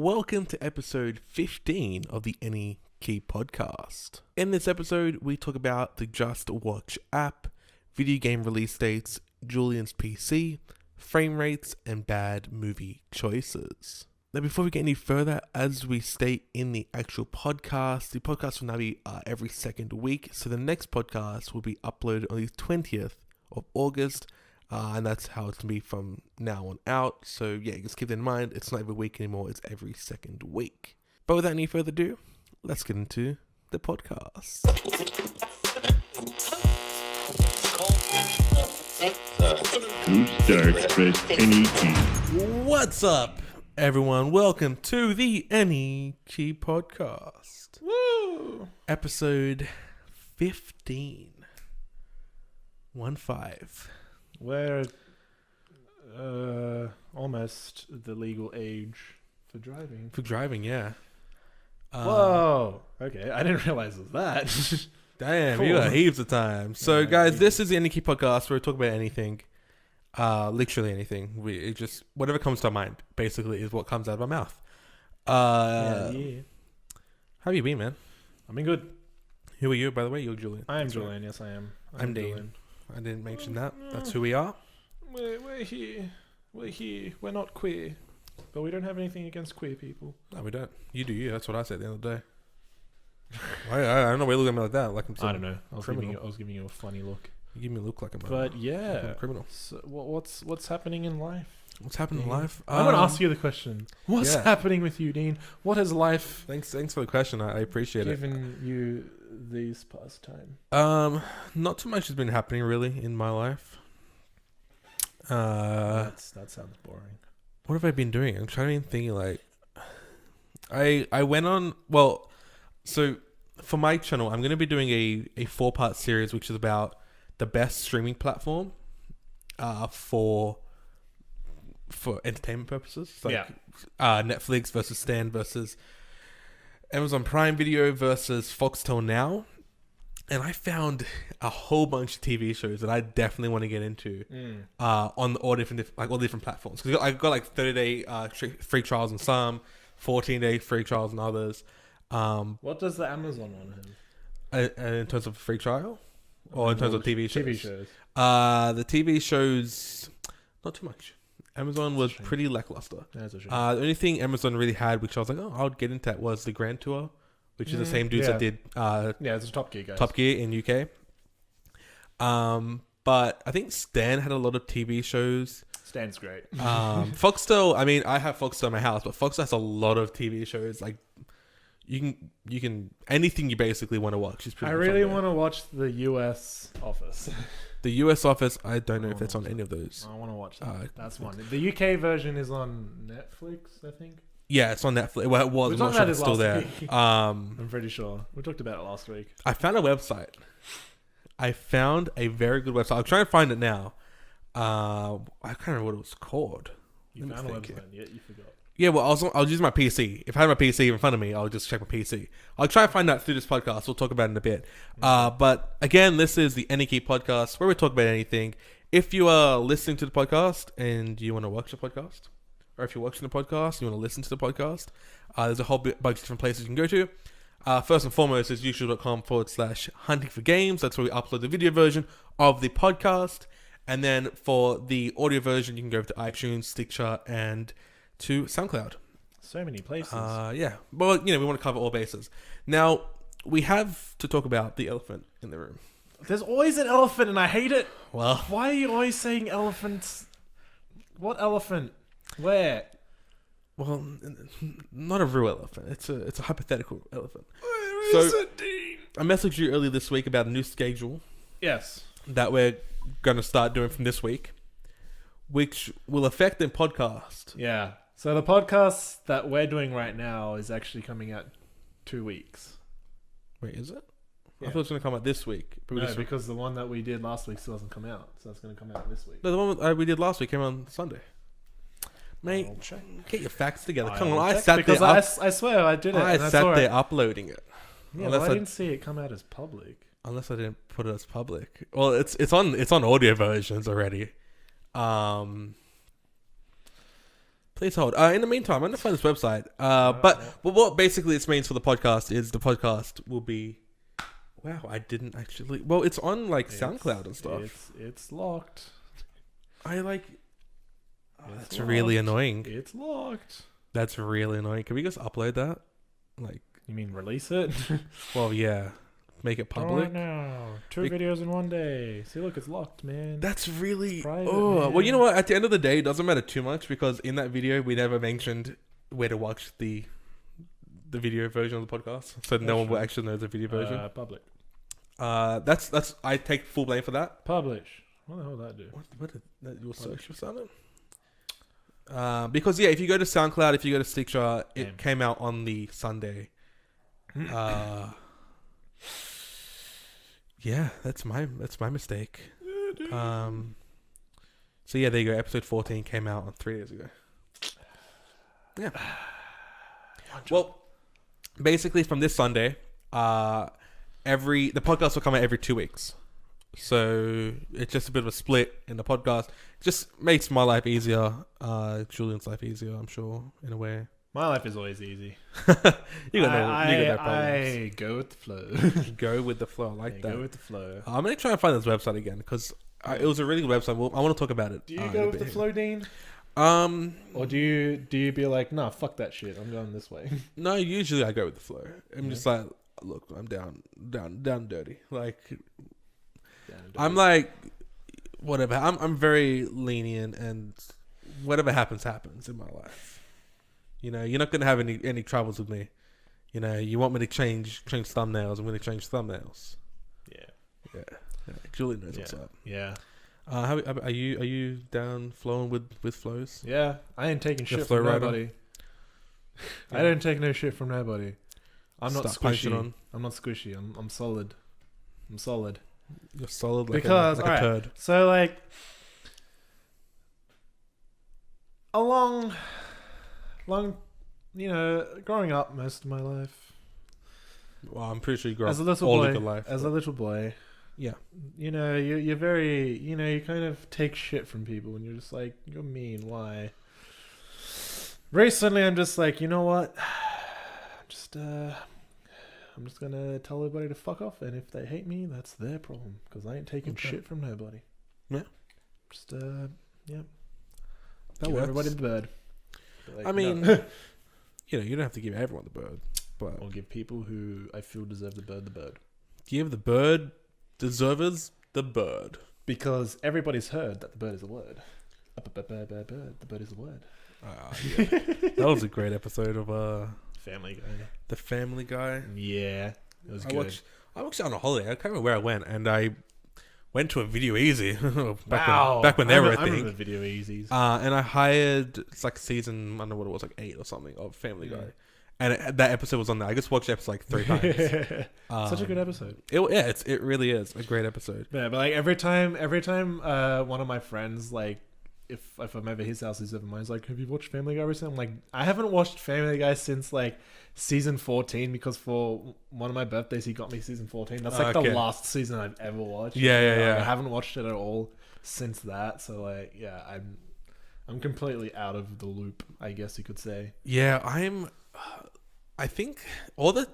Welcome to episode 15 of the AnyKey Podcast. In this episode, we talk about the JustWatch App, video game release dates, Julian's PC, frame rates, and bad movie choices. Now, before we get any further, as we state in the actual podcast, the podcast will now be every second week. So the next podcast will be uploaded on the 20th of August. And that's how it's going to be from now on out. So yeah, just keep that in mind. It's not every week anymore. It's every second week. But without any further ado, let's get into the podcast. Who starts first? AnyKey. What's up, everyone? Welcome to the AnyKey Podcast. Woo! Episode 15. 15. We're almost the legal age for driving. For driving, yeah. Whoa! Okay, I didn't realize it was that. Damn, Cool. you got heaps of time. So, Yeah, guys, heaps. this is the AnyKey Podcast where we talk about anything. Literally anything. It just whatever comes to our mind, basically, is what comes out of our mouth. Yeah. How have you been, man? I mean, good. Who are you, by the way? You're Julian. I am Julian. Yes, I am. I'm Dean. Julian. I didn't mention that. That's who we are. We're here. We're here. We're not queer, but we don't have anything against queer people. No, we don't. You do you. That's what I said at the end of the day. I don't know why you look at me like that. Like I'm I don't know. I was criminal. giving you a funny look. You give me a look like I'm But like yeah, I'm a criminal. so what's happening in life? What's happening in Dean? life? I'm gonna ask you the question. What's yeah. happening with you, Dean? What has life Thanks for the question. I appreciate it. given you these past time? Not too much has been happening really in my life. That sounds boring. What have I been doing? I'm trying to think. Like, I went on. Well, so for my channel, I'm going to be doing a 4-part series, which is about the best streaming platform, for entertainment purposes. Like, Yeah. Netflix versus Stan versus Amazon Prime Video versus Foxtel Now. And I found a whole bunch of TV shows that I definitely want to get into on all different platforms. Because I got like 30-day free trials on some, 14-day free trials on others. What does the Amazon one have? In terms of free trial, or in terms of TV shows. TV shows. The TV shows, not too much. Amazon was shame. pretty lackluster. That's a shame. The only thing Amazon really had, which I was like, oh, I would get into that, was the Grand Tour, which is the same dudes yeah. that did Yeah, it's a Top Gear, guys. Top Gear in UK. But I think Stan had a lot of TV shows. Stan's great. Foxtel, I mean, I have Foxtel in my house, but Foxtel has a lot of TV shows. Like, you can anything you basically want to watch. Is pretty I much really on there. want to watch the US Office. The US Office, I don't know if Oh, that's on any of those. I want to watch that. Uh, That's one. The UK version is on Netflix, I think. Yeah, it's on Netflix. Well, it was. We I'm talked not sure about if it's this still there. last I'm pretty sure. We talked about it last week. I found a website. I found a very good website. I'll try and find it now. I can't remember what it was called. You Let me found a think website, yet you forgot. Yeah, well, I was using my PC. If I had my PC in front of me, I'll just check my PC. I'll try and find that through this podcast. We'll talk about it in a bit. But again, this is the AnyKey Podcast where we talk about anything. If you are listening to the podcast and you want to watch the podcast, or if you're watching the podcast and you want to listen to the podcast, there's a whole bunch of different places you can go to. First and foremost is youtube.com/hunting for games. That's where we upload the video version of the podcast. And then for the audio version, you can go to iTunes, Stitcher, and to SoundCloud. So many places. Yeah. Well, we want to cover all bases. Now, we have to talk about the elephant in the room. There's always an elephant, and I hate it. Well, Why are you always saying elephants? What elephant? Where? well, not a real elephant. It's a hypothetical elephant. Where So- is it, Dean? I messaged you earlier this week about a new schedule Yes. that we're going to start doing from this week, which will affect the podcast. Yeah. So the podcast that we're doing right now is actually coming out 2 weeks. Wait, is it? I Yeah. thought it was going to come out this week. But we No, just- because the one that we did last week still hasn't come out, so that's going to come out this week. No, the one we did last week came on Sunday. Mate, I'll check. get your facts together. Come I'll on, I check sat because there. I swear I did it. I and I sat saw there it. uploading it. Yeah, Unless but I I- didn't see it come out as public. Unless I didn't put it as public. Well, it's on audio versions already. But Please hold. In the meantime, I'm going to find this website. But what basically this means for the podcast is the podcast will be... Wow, I didn't actually... Well, it's on like SoundCloud and stuff. It's locked. I like... Oh, It's that's locked. really annoying. It's locked. That's really annoying. Can we just upload that? Like, You mean release it? well, yeah. Make it public. Oh, no. Two videos in one day. See, look, it's locked, man. That's really... It's private, well, man. you know what? At the end of the day, it doesn't matter too much because in that video, we never mentioned where to watch the video version of the podcast. So no one will actually know the video version. Public. That's I take full blame for that. Publish. What the hell did that do? What did that, your search was on it? Because yeah, if you go to SoundCloud, if you go to Stitcher, it came out on the Sunday. Yeah, that's my mistake. So yeah, there you go. Episode 14 came out on 3 days ago. Yeah. Well, basically from this Sunday, the podcast will come out every 2 weeks. So it's just a bit of a split in the podcast. It just makes my life easier, Julian's life easier, I'm sure, in a way. My life is always easy. you got no problems. I go with the flow. Go with the flow. I like that. Go with the flow. I'm gonna try and find this website again because it was a really good website. I want to talk about it. Do you go with the flow, Dean? Or do you be like, nah, fuck that shit, I'm going this way? No, usually I go with the flow. I'm just like, look, I'm down dirty. Like, I'm like, whatever. I'm very lenient, and whatever happens in my life. You know, you're not gonna have any troubles with me. You know, you want me to change thumbnails, I'm gonna change thumbnails. Yeah. Julian knows what's up. Yeah. How are you down flowing with flows? Yeah. I ain't taking shit flow from rider? nobody. I don't take no shit from nobody. I'm not Start punching squishy. on. I'm not squishy. I'm solid. I'm solid. You're solid like Because a alright, turd. so like a long, growing up most of my life. Well, I'm pretty sure you grew up As a little all boy, of your life. as a little boy, Yeah. you know, you're very, you kind of take shit from people, and you're just like, you're mean. Why? Recently, I'm just like, you know what? I'm just gonna tell everybody to fuck off, and if they hate me, that's their problem, because I ain't taking shit from nobody. Yeah. Just yeah. That Give works. everybody the bird. Like, I mean, no. you don't have to give everyone the bird, but I'll give people who I feel deserve the bird. give the bird deservers the bird. Because everybody's heard that the bird is a word. The bird is a word. Yeah. That was a great episode of Family Guy. The Family Guy. Yeah, it was I good. watched it on a holiday. I can't remember where I went, and I went to a Video Easy Wow. back when they were a I thing. remember Video Easies. And I hired, it's like season, I don't know what it was, like 8 or something of Family Guy. And that episode was on there. I just watched the episode like 3 times. Such a good episode. It really is a great episode. Yeah, but like every time one of my friends, like if I'm over his house, he's over mine, he's like, have you watched Family Guy recently? I'm like, I haven't watched Family Guy since like season 14, because for one of my birthdays he got me season 14. That's like the last season I've ever watched. Yeah. I haven't watched it at all since that. So like, yeah, I'm completely out of the loop, I guess you could say. Yeah, I think all the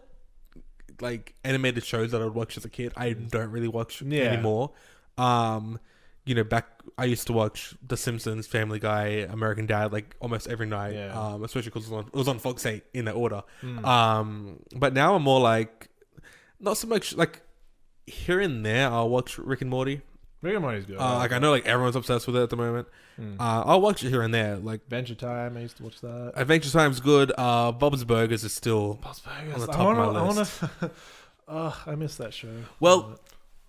like animated shows that I would watch as a kid, I don't really watch anymore. Back I used to watch The Simpsons, Family Guy, American Dad, like almost every night. Yeah. Especially because it was on Fox 8 in that order. But now I'm more like, not so much like here and there. I'll watch Rick and Morty. Rick and Morty's good. Like I know like everyone's obsessed with it at the moment. I'll watch it here and there. Like Adventure Time, I used to watch that. Adventure Time's good. Bob's Burgers is still Bob's Burgers on the top of my list. I miss that show. Well,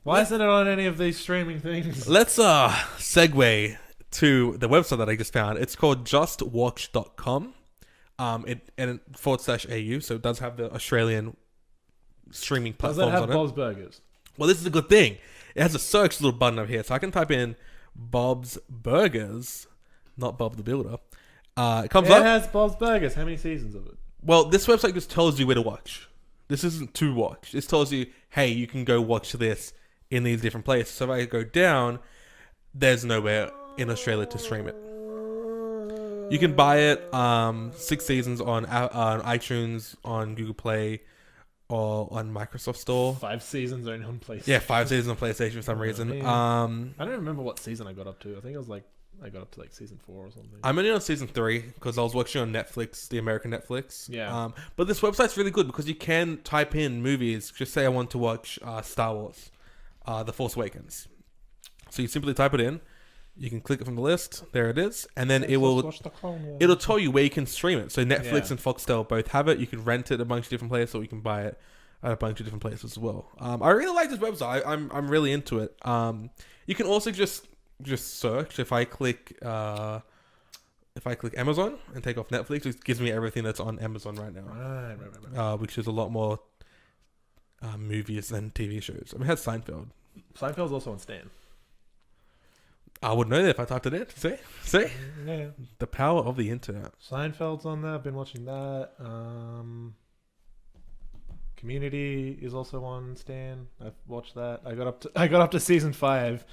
why isn't it on any of these streaming things? let's segue to the website that I just found. It's called JustWatch.com. /AU, so it does have the Australian streaming Does platforms that have on it. Bob's Burgers? Well, this is a good thing. It has a search little button up here, so I can type in Bob's Burgers, not Bob the Builder. It comes up. It has Bob's Burgers. How many seasons of it? Well, this website just tells you where to watch. This isn't to watch. This tells you, hey, you can go watch this in these different places. So if I go down, there's nowhere in Australia to stream it. You can buy it 6 seasons on iTunes, on Google Play, or on Microsoft Store. 5 seasons only on PlayStation. Yeah, 5 seasons on PlayStation for some reason. Man. I don't remember what season I got up to. I think I got up to like season 4 or something. I'm only on season 3 because I was watching on Netflix, the American Netflix. Yeah. But this website's really good because you can type in movies. Just say I want to watch Star Wars, The Force Awakens. So you simply type it in. You can click it from the list. There it is, and then it'll tell you where you can stream it. So Netflix and Foxtel both have it. You can rent it at a bunch of different places, or you can buy it at a bunch of different places as well. I really like this website. I'm really into it. You can also just search. If I click Amazon and take off Netflix, it gives me everything that's on Amazon right now. Right. Which is a lot more movies than TV shows. I mean, it has Seinfeld. Seinfeld's also on Stan. I would know that if I typed it in. See? Yeah. The power of the internet. Seinfeld's on there. I've been watching that. Community is also on Stan. I've watched that. I got up to season 5,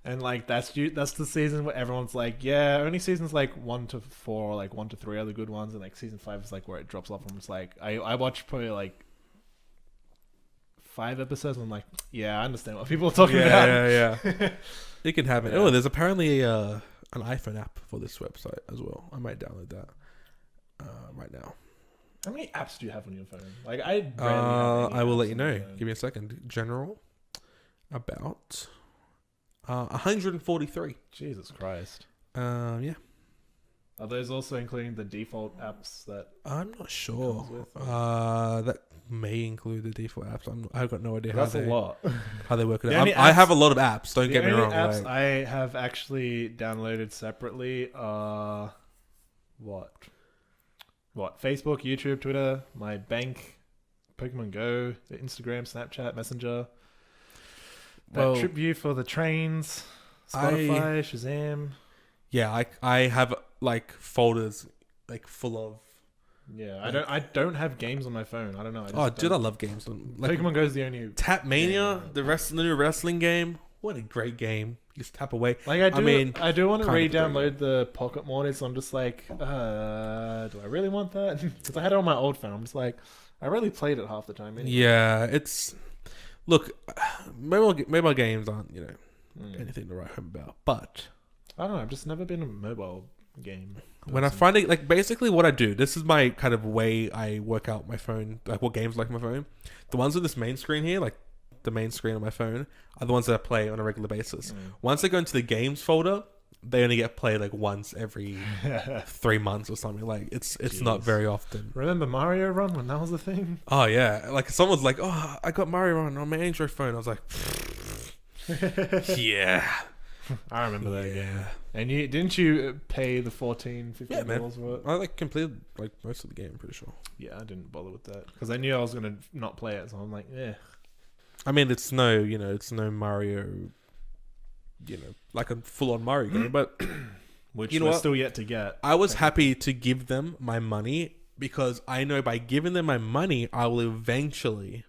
and like that's the season where everyone's like, yeah, only seasons like 1 to 4, or like 1 to 3 are the good ones, and like season 5 is like where it drops off. And it's like I watched probably like 5 episodes, and I'm like, yeah, I understand what people are talking about. Yeah. It can happen. Yeah. Oh, there's apparently an iPhone app for this website as well. I might download that right now. How many apps do you have on your phone? Like I will let you know. Give me a second. General, about 143. Jesus Christ. Yeah. Are those also including the default apps that? I'm not sure. That may include the default apps. I've got no idea That's a lot. How they work it out. I have a lot of apps. Don't get me wrong. The apps I have actually downloaded separately are what? Facebook, YouTube, Twitter, my bank, Pokemon Go, the Instagram, Snapchat, Messenger. That TripView for the trains, Spotify, Shazam. Yeah, I have like folders like full of. Yeah, I don't have games on my phone. I don't know. I love games. Like, Pokemon Go is the only Tap Mania, the new wrestling game. What a great game! You just tap away. Like I do want to re-download the Pocket Mornings. I'm just like, do I really want that? Because I had it on my old phone. I'm just like, I really played it half the time. Anyway. Yeah, look, mobile games aren't anything to write home about, but I don't know. I've just never been a mobile game. When I find it, like basically what I do, this is my kind of way I work out my phone, like what games like my phone. The ones with this main screen here, like the main screen on my phone, are the ones that I play on a regular basis. Once they go into the games folder, they only get played like once every 3 months or something. Like it's not very often. Remember Mario Run when that was a thing? Oh yeah, like someone's like, oh, I got Mario Run on my Android phone. I was like, yeah. I remember that game. And didn't you pay the $14, $15 for it? I like completed like most of the game, I'm pretty sure. Yeah, I didn't bother with that because I knew I was gonna not play it, so I'm like, yeah. I mean, it's no Mario, like a full-on Mario game, but which we're still yet to get. I was happy to give them my money because I know by giving them my money, I will eventually.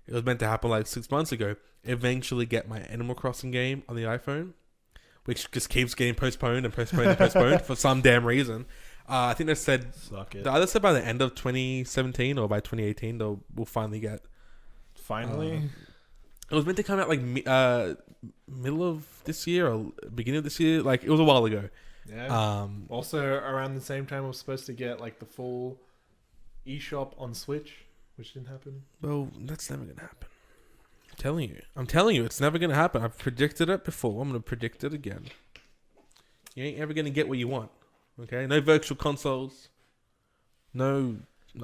It was meant to happen like 6 months ago. Eventually, get my Animal Crossing game on the iPhone, which just keeps getting postponed for some damn reason. I think they said they either said by the end of 2017 or by 2018 we'll finally get. Finally, it was meant to come out like middle of this year or beginning of this year. Like it was a while ago. Yeah. Also, around the same time, I was supposed to get like the full eShop on Switch, which didn't happen. Well, that's never gonna happen. I'm telling you, it's never gonna happen. I've predicted it before. I'm gonna predict it again. You ain't ever gonna get what you want. Okay? No virtual consoles. No,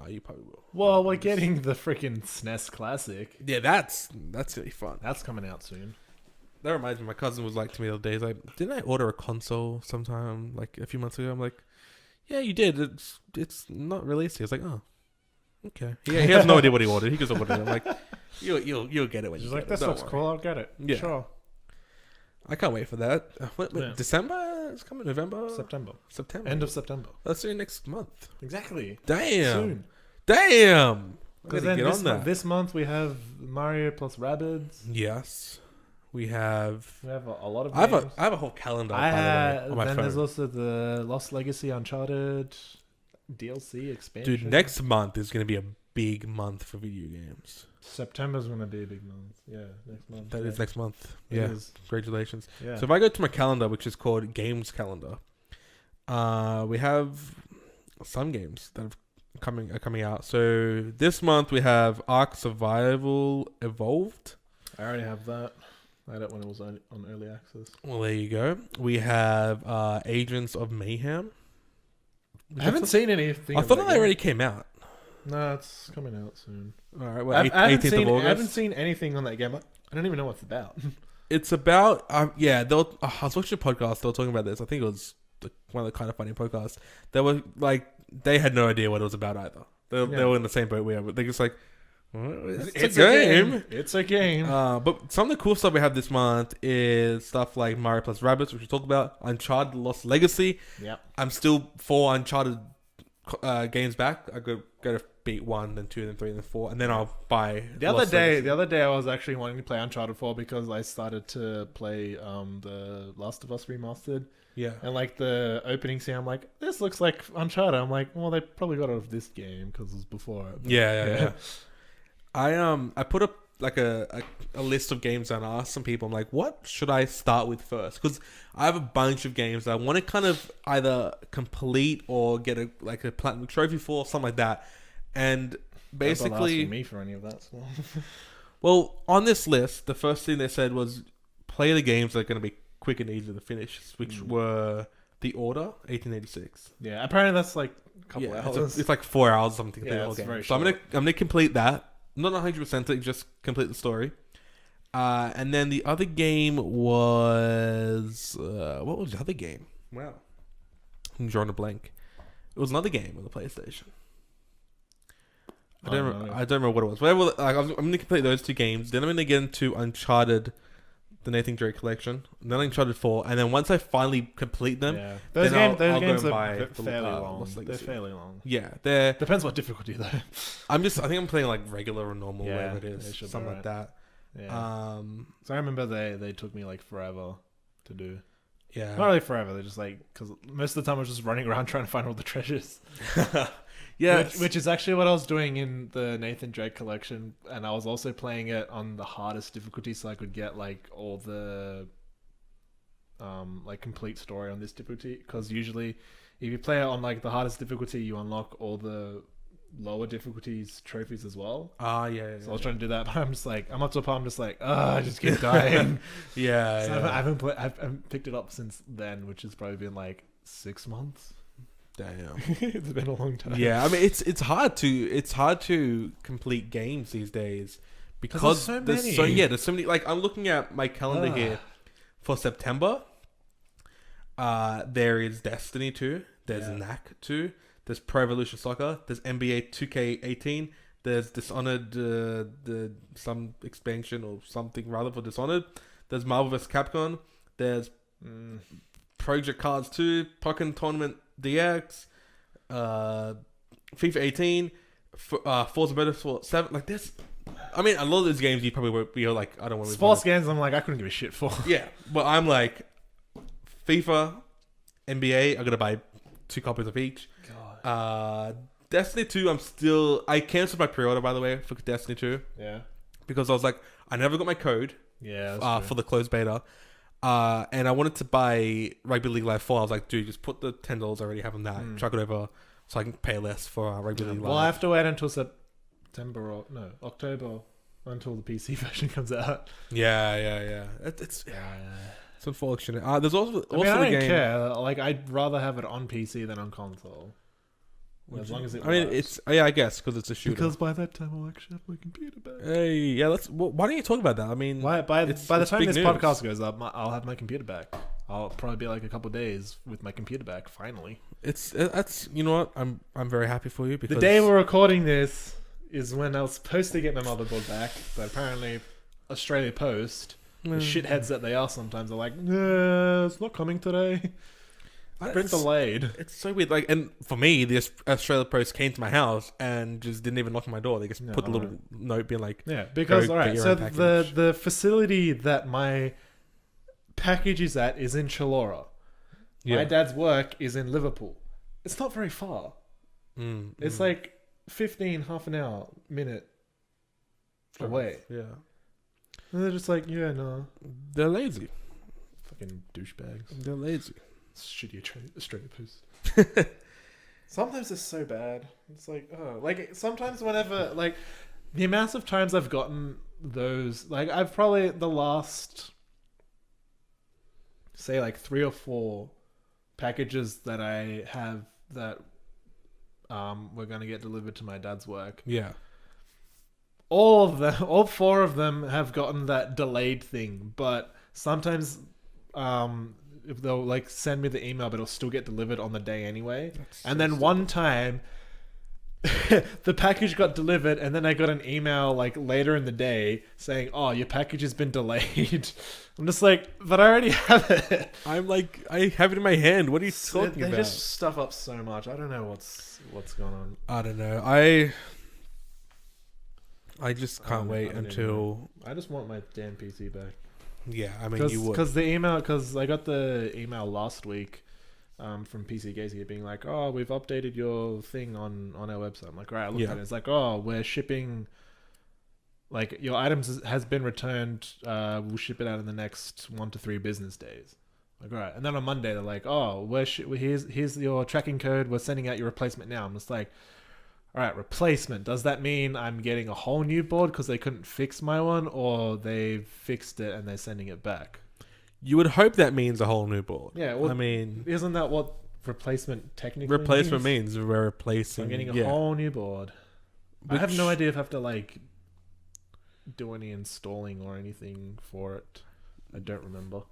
you probably will. Well, we're getting the freaking SNES Classic. Yeah, that's gonna be fun. That's coming out soon. That reminds me, my cousin was like to me the other day, he's like, didn't I order a console sometime like a few months ago? I'm like, yeah, you did. It's not released. He was like, oh, okay. Yeah, he has no idea what he ordered. He goes, what I'm like, you'll get it when you get it. This looks cool. I'll get it. Yeah. Sure. I can't wait for that. December? It's coming. November? September. End of September. Let's see next month. Exactly. Damn. Soon. Damn. Because then this month we have Mario plus Rabbids. Yes. We have a lot of I games. have a whole calendar by the way, on my then phone. there's also the Lost Legacy Uncharted DLC expansion. Dude, next month is going to be a big month for video games. September's going to be a big month. Yeah, next month. That is next month. It Yeah, is. congratulations. Yeah. So if I go to my calendar, which is called Games Calendar, we have some games that are coming out. So this month we have Ark Survival Evolved. I already have that. I had it when it was on early access. Well, there you go. We have Agents of Mayhem. I haven't seen anything. I thought that already came out. No, it's coming out soon. All right, well, I haven't 18th of August. I haven't seen anything on that game. I don't even know what it's about. It's about I was watching a podcast. They were talking about this. I think it was one of the kind of funny podcasts. They were like, they had no idea what it was about either. They were in the same boat we are. They're just like, it's a game. It's a game. But some of the cool stuff we have this month is stuff like Mario plus Rabbids, which we talked about. Uncharted Lost Legacy. Yep. I'm still 4 Uncharted games back. I go to beat 1, then 2, then 3, then 4, and then I'll buy The other day, I was actually wanting to play Uncharted 4 because I started to play the Last of Us Remastered. Yeah. And like the opening scene, I'm like, this looks like Uncharted. I'm like, well, they probably got it of this game because it was before it. Yeah. I put up like a list of games and I asked some people, I'm like, what should I start with first? Because I have a bunch of games that I want to kind of either complete or get a platinum trophy for, something like that. And basically, asking me for any of that stuff. well, on this list, the first thing they said was play the games that are going to be quick and easy to finish, which were The Order, 1886. Yeah, apparently that's like a couple hours. It's like 4 hours or something. Yeah, the whole it's game. very So I'm short. gonna complete that. Not 100% it, just complete the story. And then the other game was what was the other game? Wow, I'm drawing a blank. It was another game on the PlayStation. I don't remember what it was. Whatever. Like, I'm gonna complete those 2 games. Then I'm gonna get into Uncharted, the Nathan Drake collection. And then Uncharted 4. And then once I finally complete them, those then games, I'll go games and are buy fairly long. Lost They're Legacy. fairly long. Yeah, they're. Depends what difficulty though. I think I'm playing like regular or normal, Yeah, whatever it is, it should be something like right. that. Yeah. So I remember they took me like forever to do. Yeah. Not really forever. They're just like, because most of the time I was just running around trying to find all the treasures. Yeah. Which is actually what I was doing in the Nathan Drake collection, and I was also playing it on the hardest difficulty so I could get like all the like complete story on this difficulty. Because usually, if you play it on like the hardest difficulty, you unlock all the lower difficulties trophies as well. Yeah. So I was trying to do that, but I'm just like, I'm up to a point, I'm just like, I just keep dying. Yeah. So Yeah. I haven't picked it up since then, which has probably been like 6 months. Damn. It's been a long time. Yeah. I mean, it's hard to complete games these days because there's so many. there's so many. Like, I'm looking at my calendar here for September. There is Destiny 2. There's Knack 2. There's Pro Evolution Soccer. There's NBA 2K18. There's Dishonored, some expansion or something rather for Dishonored. There's Marvel vs. Capcom. There's Project Cars 2, Pokken Tournament DX, FIFA 18, Forza Motorsport 7. Like this, I mean, a lot of those games you probably won't be like, I don't want to. Sports games, I'm like, I couldn't give a shit for. Yeah, but I'm like, FIFA, NBA, I'm gonna buy 2 copies of each. God. Destiny 2, I canceled my pre-order, by the way, for Destiny 2. Yeah. Because I was like, I never got my code for the closed beta. And I wanted to buy Rugby League Live 4. I was like, dude, just put the $10 I already have on that, chuck it over so I can pay less for Rugby League Live. Well, I have to wait until October until the PC version comes out. Yeah. It's unfortunate. There's also I mean, I the don't game. care. Like, I'd rather have it on PC than on console. As long as it works. I guess because it's a shooter. Because by that time I'll actually have my computer back. Hey, yeah, why don't you talk about that? I mean, By the time big this news. podcast goes up, I'll have my computer back. I'll probably be like a couple of days with my computer back. Finally, that's you know what, I'm very happy for you because the day we're recording this is when I was supposed to get my motherboard back, but apparently Australia Post, the shitheads that they are sometimes, are like, nah, it's not coming today. Been delayed. It's so weird. Like, and for me, the Australia Post came to my house and just didn't even knock on my door. They just put a little note being like, yeah, because go all right, get your so own package. the facility that my package is at is in Chullora. Yeah. My dad's work is in Liverpool. It's not very far. It's like 15, half an hour, minute away. Yeah. And they're just like, yeah, no. They're lazy. Fucking douchebags. They're lazy. Shitty Australia Post. Sometimes it's so bad. It's like, oh, like sometimes whenever, like the amount of times I've gotten those, like I've probably the last, say like 3 or 4 packages that I have that were going to get delivered to my dad's work. Yeah. All 4 of them have gotten that delayed thing, but sometimes if they'll like send me the email, but it'll still get delivered on the day anyway. And then one time the package got delivered and then I got an email like later in the day saying, oh, your package has been delayed. I'm just like, but I already have it. I'm like, I have it in my hand. What are you talking They about? just stuff up so much. I don't know what's going on. I don't know. I just can't wait until... I just want my damn PC back. Yeah, I mean, you would. Because I got the email last week from PC Gazy being like, oh, we've updated your thing on our website. I'm like, all right, I looked at it. It's like, oh, we're shipping, like, your items has been returned. We'll ship it out in the next 1 to 3 business days. Like, all right. And then on Monday, they're like, oh, here's your tracking code. We're sending out your replacement now. I'm just like, all right, replacement. Does that mean I'm getting a whole new board because they couldn't fix my one, or they fixed it and they're sending it back? You would hope that means a whole new board. Yeah, well, I mean, isn't that what replacement technically means? We're replacing. I'm getting a whole new board. I have no idea if I have to like do any installing or anything for it. I don't remember.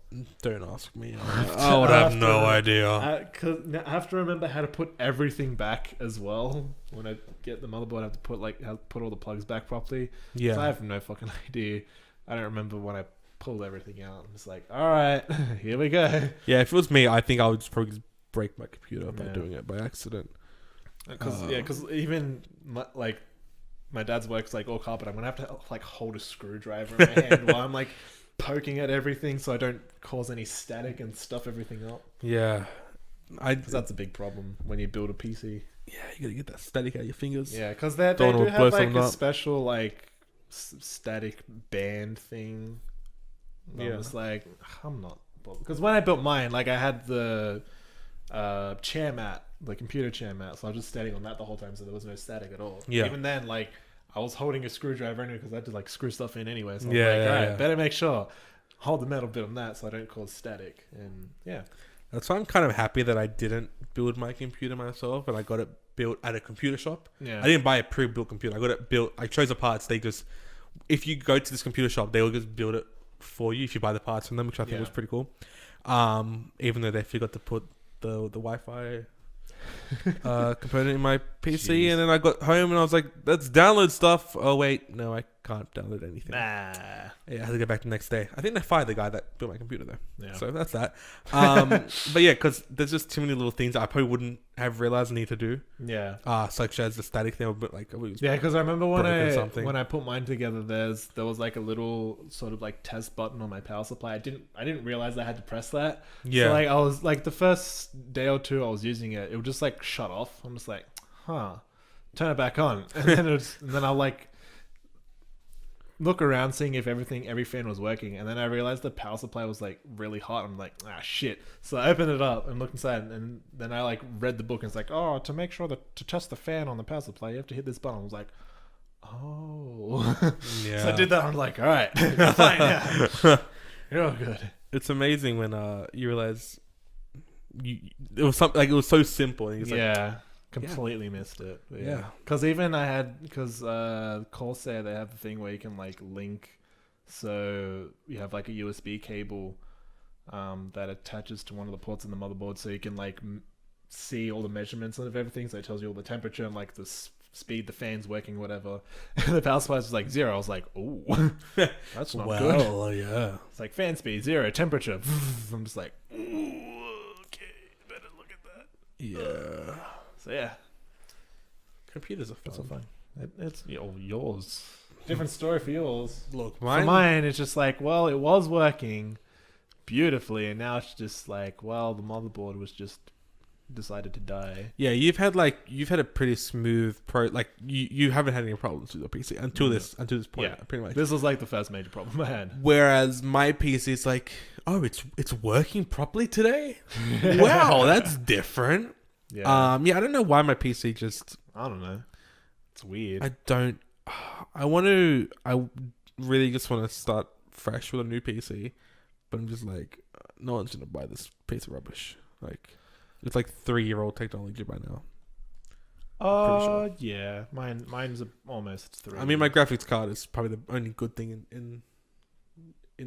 Don't ask me. I would have no idea. Cause I have to remember how to put everything back as well. When I get the motherboard, I have to put all the plugs back properly. Yeah. So I have no fucking idea. I don't remember when I pulled everything out. I'm just like, all right, here we go. Yeah, if it was me, I think I would just probably just break my computer by doing it by accident. Because even my dad's work's like all carpet. I'm gonna have to like hold a screwdriver in my hand while I'm like poking at everything so I don't cause any static and stuff everything up. Yeah. Because that's a big problem when you build a PC. Yeah, you gotta get that static out of your fingers. Yeah, because they do have like a special like static band thing. Yeah. It's like, I'm not... Because when I built mine, like I had the chair mat, the computer chair mat, so I was just standing on that the whole time, so there was no static at all. Yeah. Even then, like, I was holding a screwdriver anyway because I had to like screw stuff in anyway. So I was like, all right, better make sure. Hold the metal bit on that so I don't cause static. And yeah. That's why I'm kind of happy that I didn't build my computer myself and I got it built at a computer shop. Yeah. I didn't buy a pre-built computer. I got it built. I chose the parts. They just... If you go to this computer shop, they will just build it for you if you buy the parts from them, which I think was pretty cool. Even though they forgot to put the Wi-Fi component in my PC. Jeez. And then I got home and I was like, let's download stuff. Oh wait, no, I can't download anything. Yeah, I had to go back the next day. I think they fired the guy that built my computer though. Yeah. So that's that. But yeah, because there's just too many little things I probably wouldn't have realized I need to do. Yeah. Such as the static thing, but like because I remember when I put mine together, there was like a little sort of like test button on my power supply. I didn't realize I had to press that. Yeah. So like I was like the first day or two I was using it, it would just like shut off. I'm just like, turn it back on, and then I'll like look around seeing if every fan was working, and then I realized the power supply was like really hot. I'm like, shit. So I opened it up and looked inside, and then I like read the book and it's like, oh, to make sure that to test the fan on the power supply you have to hit this button. I was like, oh yeah. So I did that. I'm like, all right, fine now. You're all good. It's amazing when you realize it was something like it was so simple and completely missed it. Yeah. Because Corsair, they have the thing where you can like link, so you have like a USB cable that attaches to one of the ports in the motherboard, so you can like see all the measurements of everything. So it tells you all the temperature and like the speed the fan's working, whatever. And the power supply was like 0. I was like, oh, that's not good. Well, yeah. It's like fan speed 0, temperature. I'm just like, okay, better look Yeah. So yeah, Computers are that's all fun. fine. It's yours. Different story for yours. Look, For mine, it's just like, well, it was working beautifully, and now it's just like, well, the motherboard was just decided to die. Yeah, you've had a pretty smooth you haven't had any problems with your PC until this point, Yeah. pretty much. This was like the first major problem I had. Whereas my PC is like, oh, it's working properly today. Wow, that's different. Yeah. I don't know why my PC just. I don't know. It's weird. I really just want to start fresh with a new PC, but I'm just like, no one's gonna buy this piece of rubbish. Like, it's like 3-year-old technology by now. pretty sure. Yeah. Mine's almost 3. I mean, my graphics card is probably the only good thing in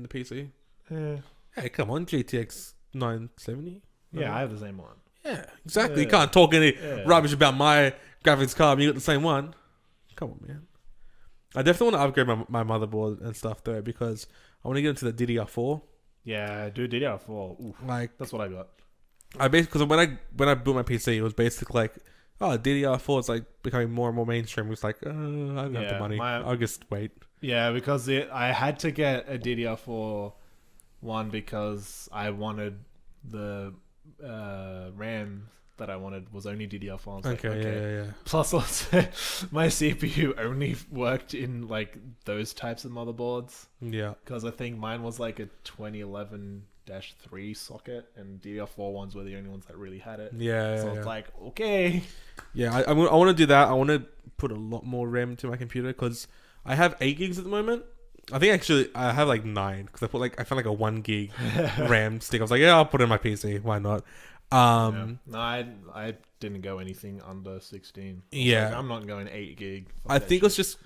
the PC. Yeah. Hey, come on, GTX 970. Yeah, I have the same one. Yeah, exactly. You Yeah. can't talk any Yeah. rubbish about my graphics card when you got the same one. Come on, man. I definitely want to upgrade my motherboard and stuff though, because I want to get into the DDR4. Yeah, dude, DDR4. Oof. Like, That's what I got. because when I built my PC, it was basically like, oh, DDR4 is like becoming more and more mainstream. It was like, I don't have the money. I'll just wait. Yeah, because I had to get a DDR4 one because I wanted the RAM that I wanted was only DDR4. I was like, Yeah. Plus, also, my CPU only worked in like those types of motherboards. Yeah. Because I think mine was like a 2011-3 socket, and DDR4 ones were the only ones that really had it. Yeah. So it's like, okay. Yeah, I want to do that. I want to put a lot more RAM to my computer because I have 8 gigs at the moment. I think actually I have like 9 because I found like a 1 gig RAM stick. I was like, yeah, I'll put it in my PC. Why not? Yeah. No, I didn't go anything under 16. Yeah. Like, I'm not going 8 gig. I think it was just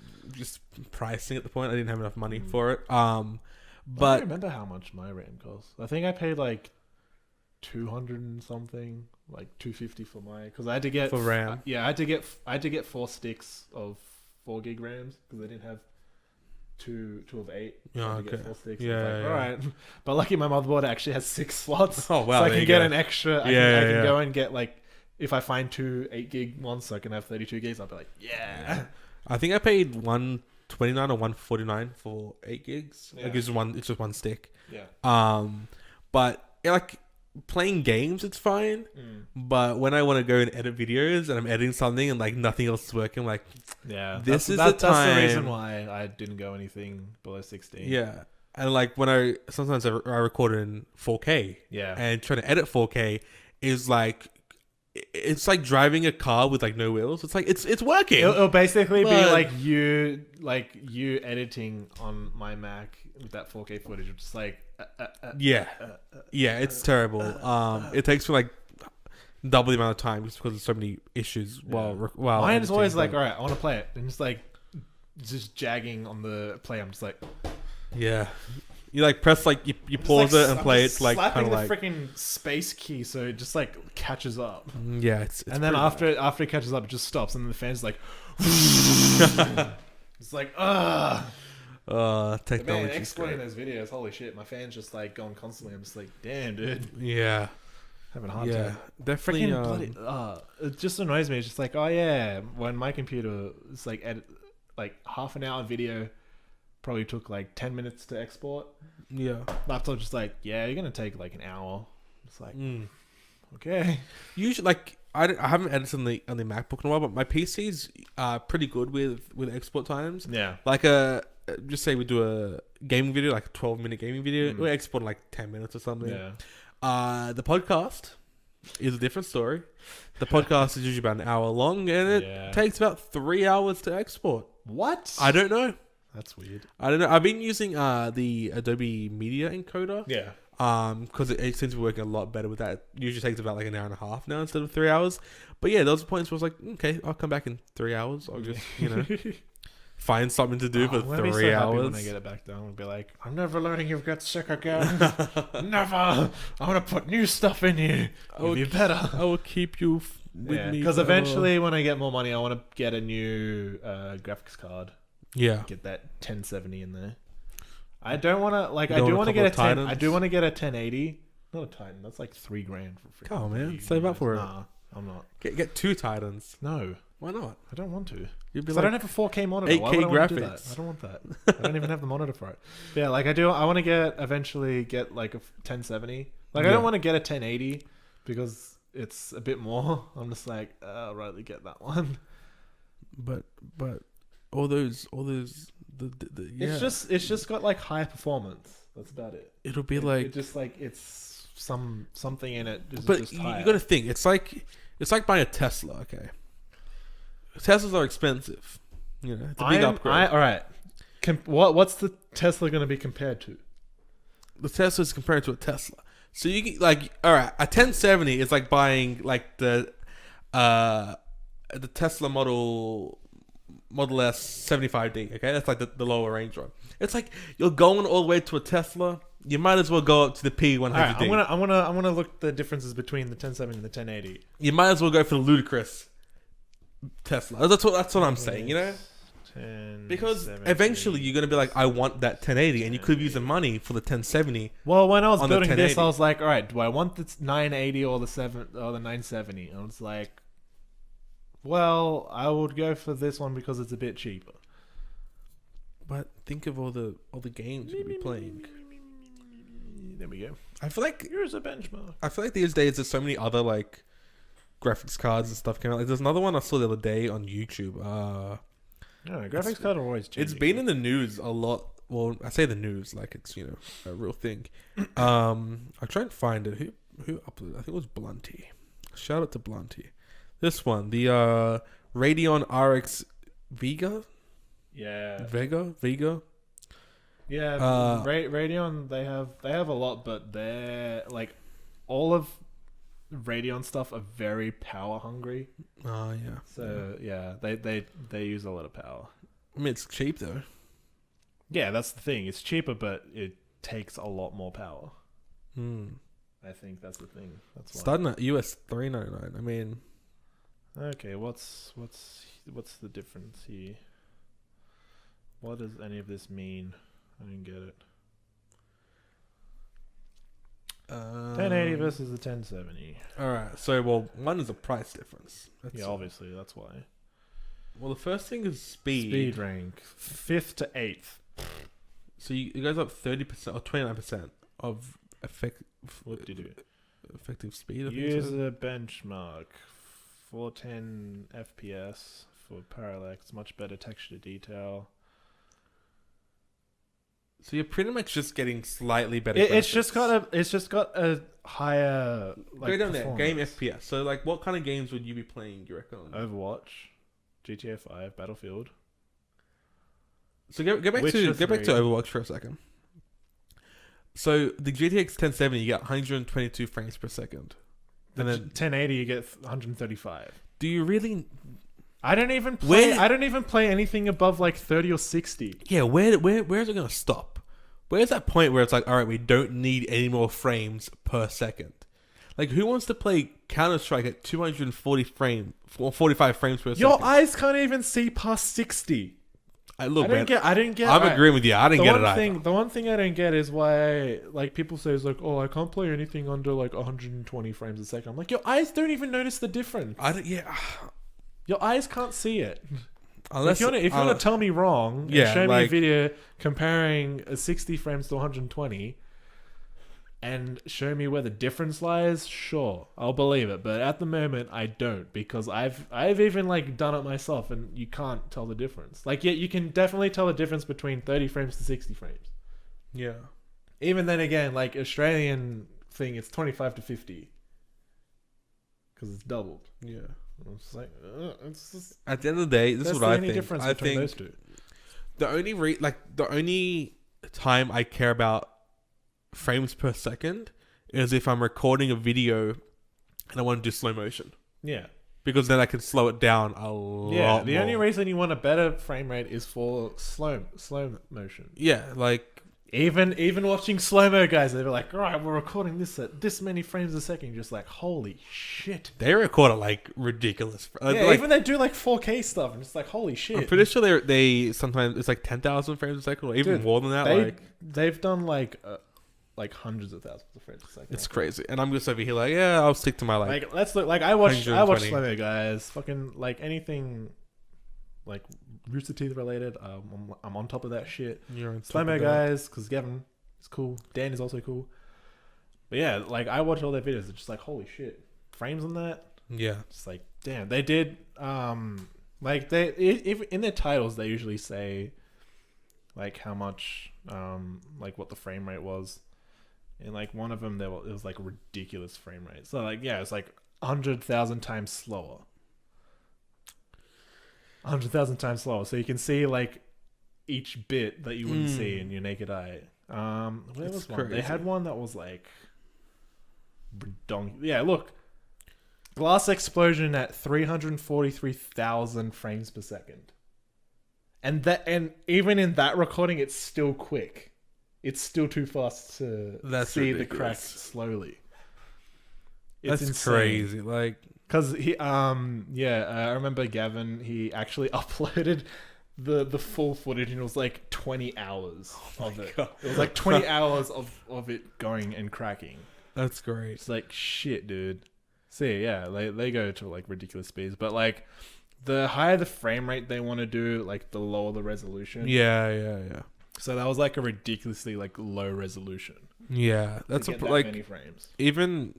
pricing at the point. I didn't have enough money for it. I don't But remember how much my RAM cost. I think I paid like 200 and something, like 250 for my, because I had to get for RAM, yeah, I had to get 4 sticks of 4 gig RAMs because I didn't have two of 8. So I had to get 4 sticks. Yeah, Like, yeah. all right. But lucky my motherboard actually has 6 slots. Oh, wow, So I there can you get go. an extra. I can go and get like, if I find 2 8 gig ones, so I can have 32 gigs. I'll be like, yeah. I think I paid $129 or $149 for 8 gigs. Yeah. Like it's just one stick. Yeah. But like playing games, it's fine. But when I want to go and edit videos and I'm editing something and like nothing else is working, I'm like, Yeah. This is the That's the time. reason why I didn't go anything below 16. yeah. And like when sometimes I record in 4K. Yeah. And trying to edit 4K is like, it's like driving a car with like no wheels. It's like it's working. It'll basically be But- like you editing on my Mac with that 4K footage, just like Yeah, it's terrible. It takes me like double the amount of time just because there's so many issues. While mine's editing, always like, but- all right, I want to play it, and just like just jagging on the play. I'm just like, yeah. You like press like you pause like, it and I'm play. just It's like slapping kind of the like freaking space key, so it just like catches up, yeah. It's and then pretty after it catches up, it just stops, and then the fan's like, bad. it's like, ugh. Man, Technology. exporting those videos, holy shit, my fan's just like going constantly. I'm just like, damn, dude, Yeah, having a hard yeah, time. definitely. Freaking bloody, it just annoys me. It's just like, oh yeah, when my computer is like edit, like half an hour video probably took like 10 minutes to export. Yeah. Laptop just like, yeah, you're gonna take like an hour. It's like, Mm. okay. Usually, like I haven't edited on the MacBook in a while, but my PC's pretty good with export times. Yeah. Like just say we do a gaming video, like a 12-minute gaming video, we export in like 10 minutes or something. Yeah. The podcast is a different story. The podcast is usually about an hour long, and it takes about 3 hours to export. What? I don't know. That's weird. I don't know. I've been using the Adobe Media Encoder. Yeah. Because it seems to be working a lot better with that. It usually takes about like an hour and a half now instead of 3 hours. But yeah, those points where I was like, okay, I'll come back in 3 hours. I'll just, find something to do for 3 hours. When I get it back down, I'll be like, I'm never letting you get sick again. Never. I'm gonna put new stuff in you. It'll be better. I will keep you with me. Because forever. eventually, when I get more money, I want to get a new graphics card. Yeah. Get that 1070 in there. I don't want to like. You I don't do want want a to get a couple of 10. I Titans? do want to get a 1080. Not a Titan. That's like $3,000 for. Come on, man. freaking Save up videos. for it. Nah, I'm not. Get 2 Titans. No, Why not? I don't want to. You'd be Because I don't have a 4K monitor. 8K Why would I want to do that? graphics. I don't want that. I don't even have the monitor for it. But yeah, like I do. I want to eventually get like a 1070. Like I don't want to get a 1080 because it's a bit more. I'm just like, I'll rather get that one. But all those yeah. It's just got like high performance. That's about it. It'll be like It just like it's something in it. but Just you higher. got to think. It's like buying a Tesla. Okay, Teslas are expensive. You know, it's a big upgrade. All right. What's the Tesla going to be compared to? The Tesla is compared to a Tesla. So you get like, all right, a 1070 is like buying like the Tesla Model S 75D. Okay, that's like the lower range one. It's like you're going all the way to a Tesla. You might as well go up to the P100D. All right, I'm gonna look at the differences between the 1070 and the 1080. You might as well go for the ludicrous Tesla. That's what I'm saying. You know, because eventually you're gonna be like, I want that 1080, and you could use the money for the 1070. Well, when I was building this, 1080. I was like, all right, do I want the 980 or the 970? And I was like, well, I would go for this one because it's a bit cheaper. But think of all the games you'd be playing. There we go. I feel like Here's a benchmark. I feel like these days there's so many other like graphics cards and stuff coming out. Like there's another one I saw the other day on YouTube. No, graphics card are always changing. It's been in the news a lot. Well, I say the news like it's a real thing. I'll try and find it. Who uploaded? I think it was Blunty. Shout out to Blunty. This one, the Radeon RX Vega. Yeah. Vega. Yeah, Radeon they have a lot, but they're like all of Radeon stuff are very power hungry. Oh yeah. So yeah, they use a lot of power. I mean, it's cheap though. Yeah, that's the thing. It's cheaper, but it takes a lot more power. I think that's the thing. That's why. Starting at US $399. I mean, okay, what's the difference here? What does any of this mean? I didn't get it. 1080 versus the 1070. All right. So, well, one is a price difference. Yeah, obviously, that's why. Well, the first thing is speed. Speed rank 5th to 8th. So it goes up 30% or 29% of effective speed. I think User benchmark 410 FPS for parallax, much better texture detail. So you're pretty much just getting slightly better. It's just got a higher like go down there. Game performance. FPS. So like, what kind of games would you be playing? You reckon? Overwatch, GTA 5, Battlefield. So go back Witcher to 3. Overwatch for a second. So the GTX 1070, you get 122 frames per second, The and then 1080 you get 135. do you really? I don't even play anything above like 30 or 60. Yeah, where's it gonna stop? Where's that point where it's like, all right, we don't need any more frames per second? Like, who wants to play Counter-Strike at 240 frames or 45 frames per second? Your eyes can't even see past 60. I didn't get. I'm agreeing with you. I didn't get it either. The one thing I don't get is why like people say is like, oh, I can't play anything under like 120 frames a second. I'm like, your eyes don't even notice the difference. Your eyes can't see it. Unless if you want to tell me wrong, and show me a like, video comparing 60 frames to 120, and show me where the difference lies, sure, I'll believe it. But at the moment, I don't, because I've even like done it myself, and you can't tell the difference. Like, yeah, you can definitely tell the difference between 30 frames to 60 frames. Yeah. Even then, again, like Australian thing, it's 25 to 50 because it's doubled. Yeah. It's like, it's just, at the end of the day, this is what I think. Difference I between think those two. the only time I care about frames per second is if I'm recording a video and I want to do slow motion. Yeah. Because then I can slow it down a lot. Yeah, the more. only reason you want a better frame rate is for slow motion. Yeah, like Even watching slow-mo guys, they were like, all right, we're recording this at this many frames a second. You're just like, holy shit. they record at like ridiculous. Yeah, like, even they do like 4K stuff, and it's like, holy shit. I'm pretty sure they sometimes it's like 10,000 frames a second or even Dude, more than that. They've done like like hundreds of thousands of frames per second. It's crazy. And I'm just over here like, yeah, I'll stick to my like let's look. Like I watch 120. Slammo guys. Fucking like anything, like Rooster Teeth related. I'm on top of that shit. You're on top Slammo of that. guys, because Gavin is cool. Dan is also cool. But yeah, like I watch all their videos. It's just like holy shit, frames on that. Yeah. It's like damn. They did like they if in their titles they usually say like how much like what the frame rate was. And like one of them, it was like a ridiculous frame rate. So like yeah, it's like 100,000 times slower. 100,000 times slower. So you can see like each bit that you wouldn't see in your naked eye. Where was one? They had one that was like yeah, look. Glass explosion at 343,000 frames per second. And even in that recording, it's still quick. It's still too fast to see the cracks slowly. It's That's insane. crazy. Like, because I remember Gavin. He actually uploaded the full footage, and it was like 20 hours of it. God. It was like 20 hours of it going and cracking. that's great. It's like shit, dude. See, yeah, they go to like ridiculous speeds, but like the higher the frame rate they want to do, like the lower the resolution. Yeah. So that was like a ridiculously like low resolution. Yeah, that's to a get that like many frames. even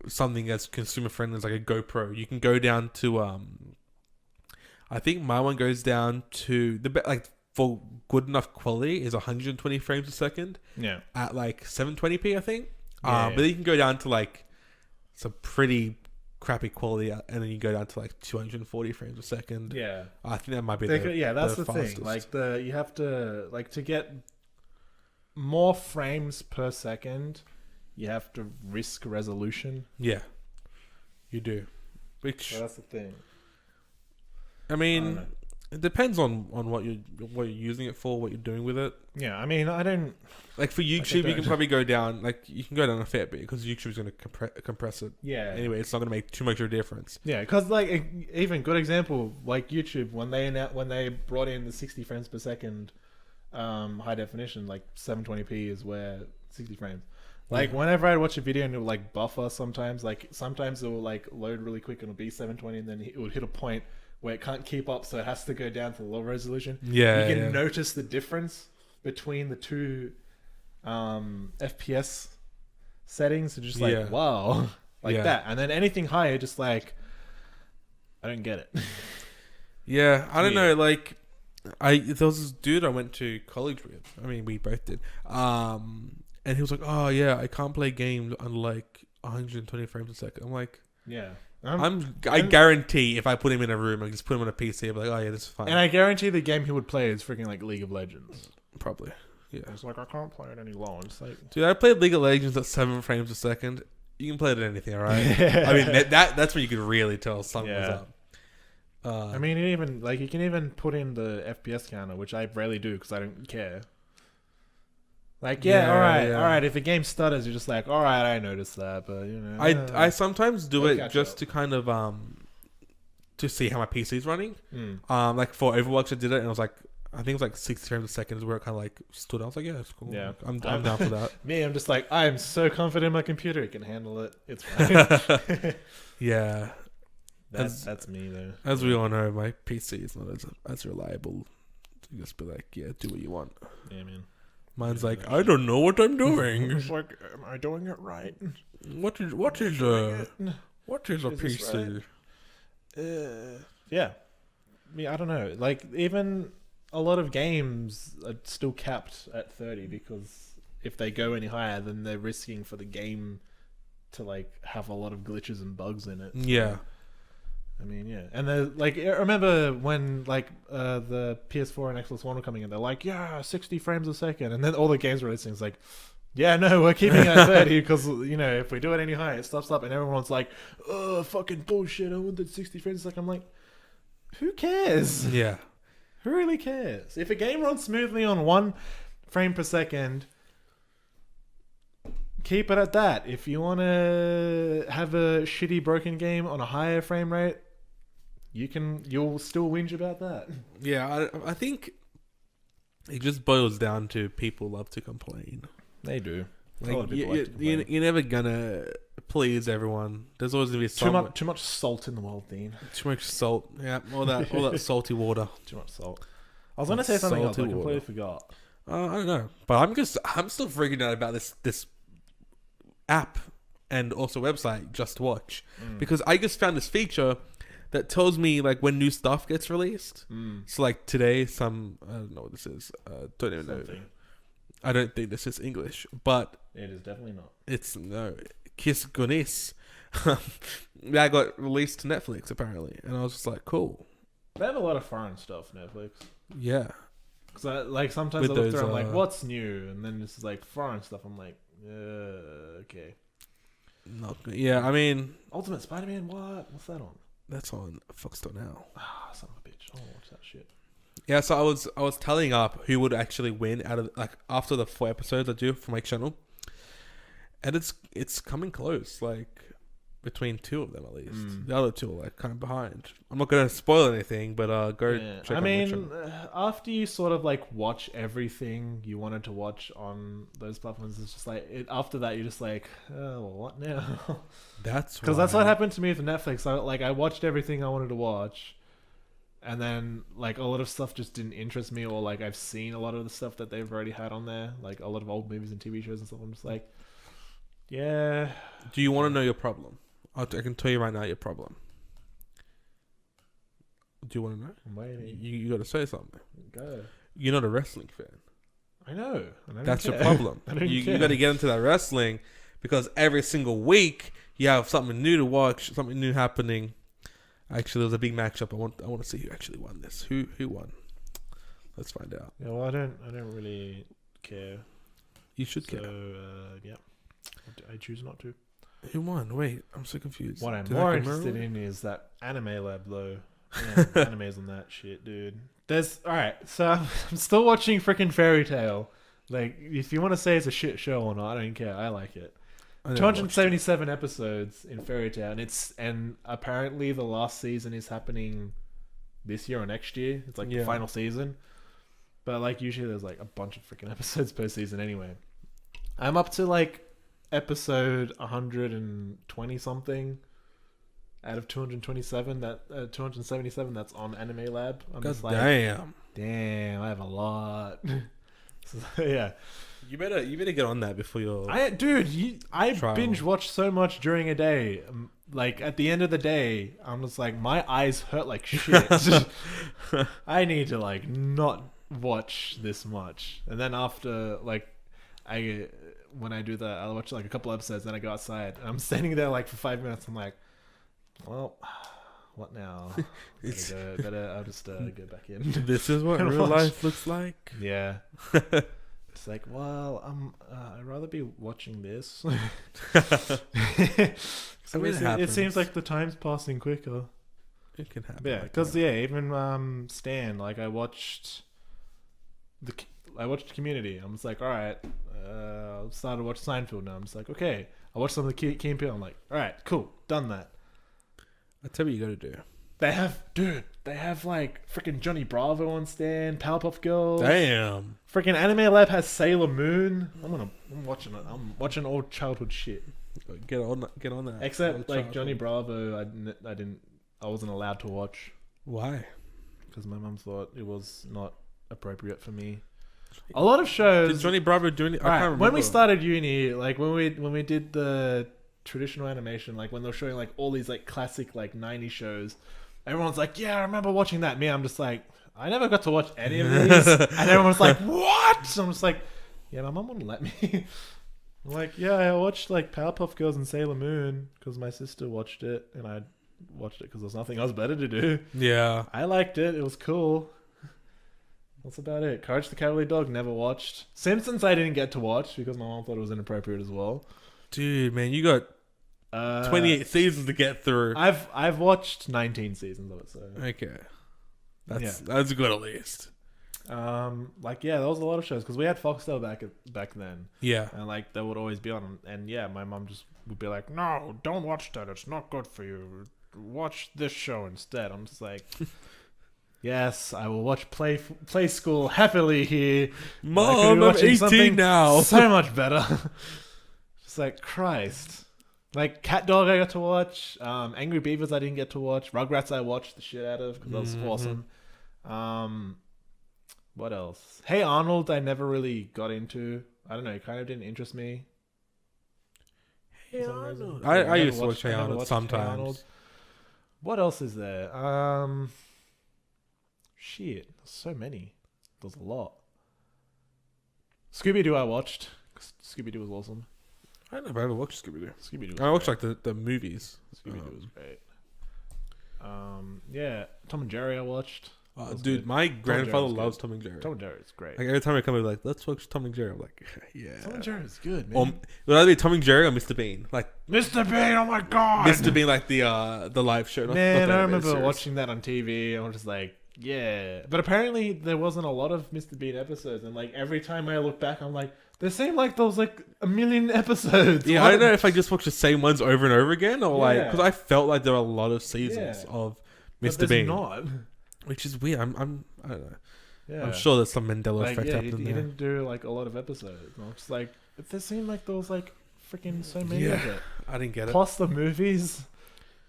something that's consumer friendly is like a GoPro. You can go down to I think my one goes down to like for good enough quality is 120 frames a second. Yeah. At like 720p, I think. Yeah. But then you can go down to like some pretty crappy quality, and then you go down to like 240 frames a second. Yeah. I think that might be that's the fastest thing. Like you have to like to get more frames per second, you have to risk resolution. Yeah, you do. Which So that's the thing. I mean, it depends on what you're using it for, what you're doing with it. Yeah, I mean, I don't like for YouTube. You can probably go down you can go down a fair bit because YouTube's going to compress it. Yeah. Anyway, it's not going to make too much of a difference. Yeah, because like even good example like YouTube when they brought in the 60 frames per second high definition, like 720p is where 60 frames. Like whenever I watch a video and it'll like buffer sometimes it will like load really quick and it'll be 720 and then it will hit a point where it can't keep up, so it has to go down to low resolution. Yeah, you can notice the difference between the two FPS settings. It's just like wow, like that. And then anything higher, just like I don't get it. Yeah, I don't know. Like, there was this dude I went to college with. I mean, we both did. And he was like, "Oh yeah, I can't play games on like 120 frames a second." I'm like, Yeah. I guarantee if I put him in a room, I just put him on a PC, I'd be like, "Oh yeah, this is fine." And I guarantee the game he would play is freaking like League of Legends. Probably, yeah. It's like I can't play it any longer. It's like, Dude, I played League of Legends at 7 frames a second. You can play it at anything, all right? I mean, that's when you could really tell something was up. I mean, even like you can even put in the FPS counter, which I rarely do because I don't care. Like, all right. If a game stutters, you're just like, all right, I noticed that, but you know, I sometimes do it just up. to kind of to see how my PC's running. Like for Overwatch, I did it, and I was like, I think it was like 60 frames a second is where it kind of like stood. I was like, yeah, it's cool. Yeah, I'm down for that. Me, I'm just like, I am so confident in my computer, it can handle it. It's fine. Yeah, that's me though. As we all know, my PC is not as reliable to just be like, yeah, do what you want. Yeah, man. Mine's like, I don't know what I'm doing. It's like, am I doing it right? What is a PC? Right? Yeah. I mean, I don't know. Like, even a lot of games are still capped at 30 because if they go any higher, then they're risking for the game to like have a lot of glitches and bugs in it. So, Yeah. I mean, yeah. And like, I remember when like the PS4 and Xbox One were coming in, they're like, yeah, 60 frames a second. And then all the games were releasing. It's like, yeah, no, we're keeping it at 30 because, you know, if we do it any higher, it stops up. And everyone's like, oh, fucking bullshit. I want that 60 frames a second. I'm like, who cares? Yeah. Who really cares? If a game runs smoothly on 1 frame per second, keep it at that. If you want to have a shitty broken game on a higher frame rate, you'll still whinge about that. Yeah, I think it just boils down to people love to complain. They do. A lot Like of people like to complain. you're never gonna please everyone. There's always gonna be Too much salt in the world, Dean. too much salt. Yeah, all that salty water. Too much salt. I was gonna say something else, but I Salty completely water. forgot. I don't know, but I'm still freaking out about this app and also website JustWatch because I just found this feature that tells me like when new stuff gets released. So like today, I don't know what this is. Don't even know. Something. I don't think this is English, but It is definitely not. it's Kiss Goonies. That got released to Netflix apparently, and I was just like, cool, They have a lot of foreign stuff, Netflix. yeah. Because like sometimes With I look those, through, I'm like, what's new? And then it's like foreign stuff. I'm like, okay. Not good. Yeah, I mean Ultimate Spider-Man, what? What's that on? that's on Fox now. Ah, son of a bitch. I don't watch that shit. Yeah, so I was tallying up who would actually win out of like after the 4 episodes I do for my channel, and it's coming close, like between 2 of them at least. The other 2 are like kind of behind. I'm not gonna spoil anything, but go check I out my mean, channel. after you sort of like watch everything you wanted to watch on those platforms, it's just like after that you're just like, oh, well, what now? That's Because that's what why- happened to me with Netflix. I watched everything I wanted to watch, and then like a lot of stuff just didn't interest me, or like I've seen a lot of the stuff that they've already had on there, like a lot of old movies and TV shows and stuff. I'm just like, yeah. Do you want to know your problem? I can tell you right now your problem. Do you want to know? I'm waiting. You got to say something. Go. You're not a wrestling fan. I know. And I don't That's your care. problem. I don't You care. got to get into that wrestling because every single week you have something new to watch, something new happening. Actually, there was a big matchup. I want to see who actually won this. Who won? Let's find out. Yeah, well, I don't really care. You should So, care. yeah, I choose not to. Who won? Wait, I'm so confused. What I'm Did more that come interested early? in is that anime lab, though. Man, animes on that shit, dude. Alright, so I'm still watching freaking Fairy Tail. Like, if you want to say it's a shit show or not, I don't care. I like it. I never watched it. 277 episodes in Fairy Tail, and apparently the last season is happening this year or next year. It's like the Yeah. final season. But like usually there's like a bunch of freaking episodes per season anyway. I'm up to like episode 120 something out of 227 277 that's on Anime Lab. I'm God just like, damn. I have a lot. So, yeah. You better get on that before you're. I Trial. binge watch so much during a day. Like at the end of the day, I'm just like my eyes hurt like shit. I need to like not watch this much. And then after like when I do that, I'll watch like a couple episodes. Then I go outside. And I'm standing there like for 5 minutes. I'm like, well, what now? I'll just go back in. This is what And real watch. life looks like. Yeah. It's like, well, I'd rather be watching this. I mean, it it happens. seems like the time's passing quicker. It can happen. Yeah, like because that. even Stan, like I watched Community. I'm just like, all right, I'll start to watch Seinfeld now. I'm just like, okay, I watched some of the Key and Peele. I'm like, all right, cool, done that. I tell you, what you got to do. They have like freaking Johnny Bravo on Stan, Powerpuff Girls. Damn. Freaking Anime Lab has Sailor Moon. I'm watching it. I'm watching old childhood shit. Get on that. Except Old like childhood. Johnny Bravo, I wasn't allowed to watch Why? because my mum thought it was not appropriate for me. A lot of shows. Did Johnny Bravo do any? I Alright, can't remember. when we started uni, like when we did the traditional animation, like when they were showing like all these like classic like 90s shows, everyone's like, yeah, I remember watching that. Me, I'm just like, I never got to watch any of these. And everyone's like, what? So I'm just like, yeah, my mum wouldn't let me. I'm like, yeah, I watched like Powerpuff Girls and Sailor Moon because my sister watched it and I watched it because there was nothing else better to do. Yeah. I liked it. It was cool. That's about it. Courage the Cowardly Dog, never watched. Simpsons I didn't get to watch because my mom thought it was inappropriate as well. Dude, man, you got 28 seasons to get through. I've watched 19 seasons of it, so Okay. That's good at least. like yeah, there was a lot of shows because we had Foxtel back then, Yeah. and like they would always be on, and yeah, my mom just would be like, no, don't watch that, it's not good for you. Watch this show instead. I'm just like, yes, I will watch Play School happily here. I Mom, could be I'm watching 18 something now. So much better. It's like, Christ. Like, Cat Dog I got to watch. Angry Beavers I didn't get to watch. Rugrats I watched the shit out of because that was awesome. What else? Hey Arnold I never really got into. I don't know. It kind of didn't interest me. Hey Arnold. I used to watch Hey Arnold sometimes. Hey Arnold. What else is there? Shit. There's so many. There's a lot. Scooby-Doo I watched. Scooby-Doo was awesome. I never ever watched Scooby-Doo. Scooby-Doo. I watched like the movies. Scooby-Doo was great. Yeah, Tom and Jerry I watched. Dude, good. my grandfather Jerry's loves good. Tom and Jerry. Tom and Jerry is great. Like every time I come, like, let's watch Tom and Jerry. I'm like, yeah. Tom and Jerry is good, man. Would either be Tom and Jerry or Mr. Bean. Like Mr. Bean, oh my god. Mr. Bean, like the live show. Man, I remember watching that on TV. I was just like, yeah. But apparently there wasn't a lot of Mr. Bean episodes, and like every time I look back, I'm like, there seemed like there was like a million episodes. Yeah, I don't know if I just watched the same ones over and over again, or like Yeah. because I felt like there were a lot of seasons of Mr. Bean, not. which is weird. I don't know. Yeah. I'm sure there's some Mandela Like, effect yeah, happening he there. didn't do like a lot of episodes. And I was just like, there seemed like there was like freaking so many of it. I didn't get it. Plus the movies.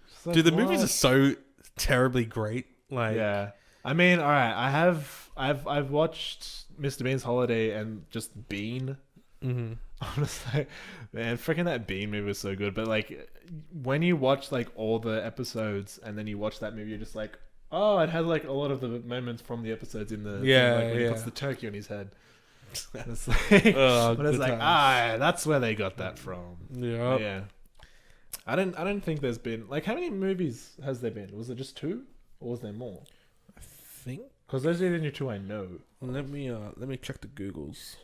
Just like, Dude, the movies are what? so terribly great. Like, Yeah. I mean, all right. I've watched Mr. Bean's Holiday and just Bean. mm-hmm. Honestly, man, freaking that Bean movie was so good. But like, when you watch like all the episodes and then you watch that movie, you're just like, oh, it has like a lot of the moments from the episodes in the like when he puts the turkey on his head. It's like, but it's like, that's where they got that from. Yeah. But yeah. I don't think there's been like, how many movies has there been? Was it just 2 or was there more? I think. Because those are the only 2 I know. Let me check the Googles.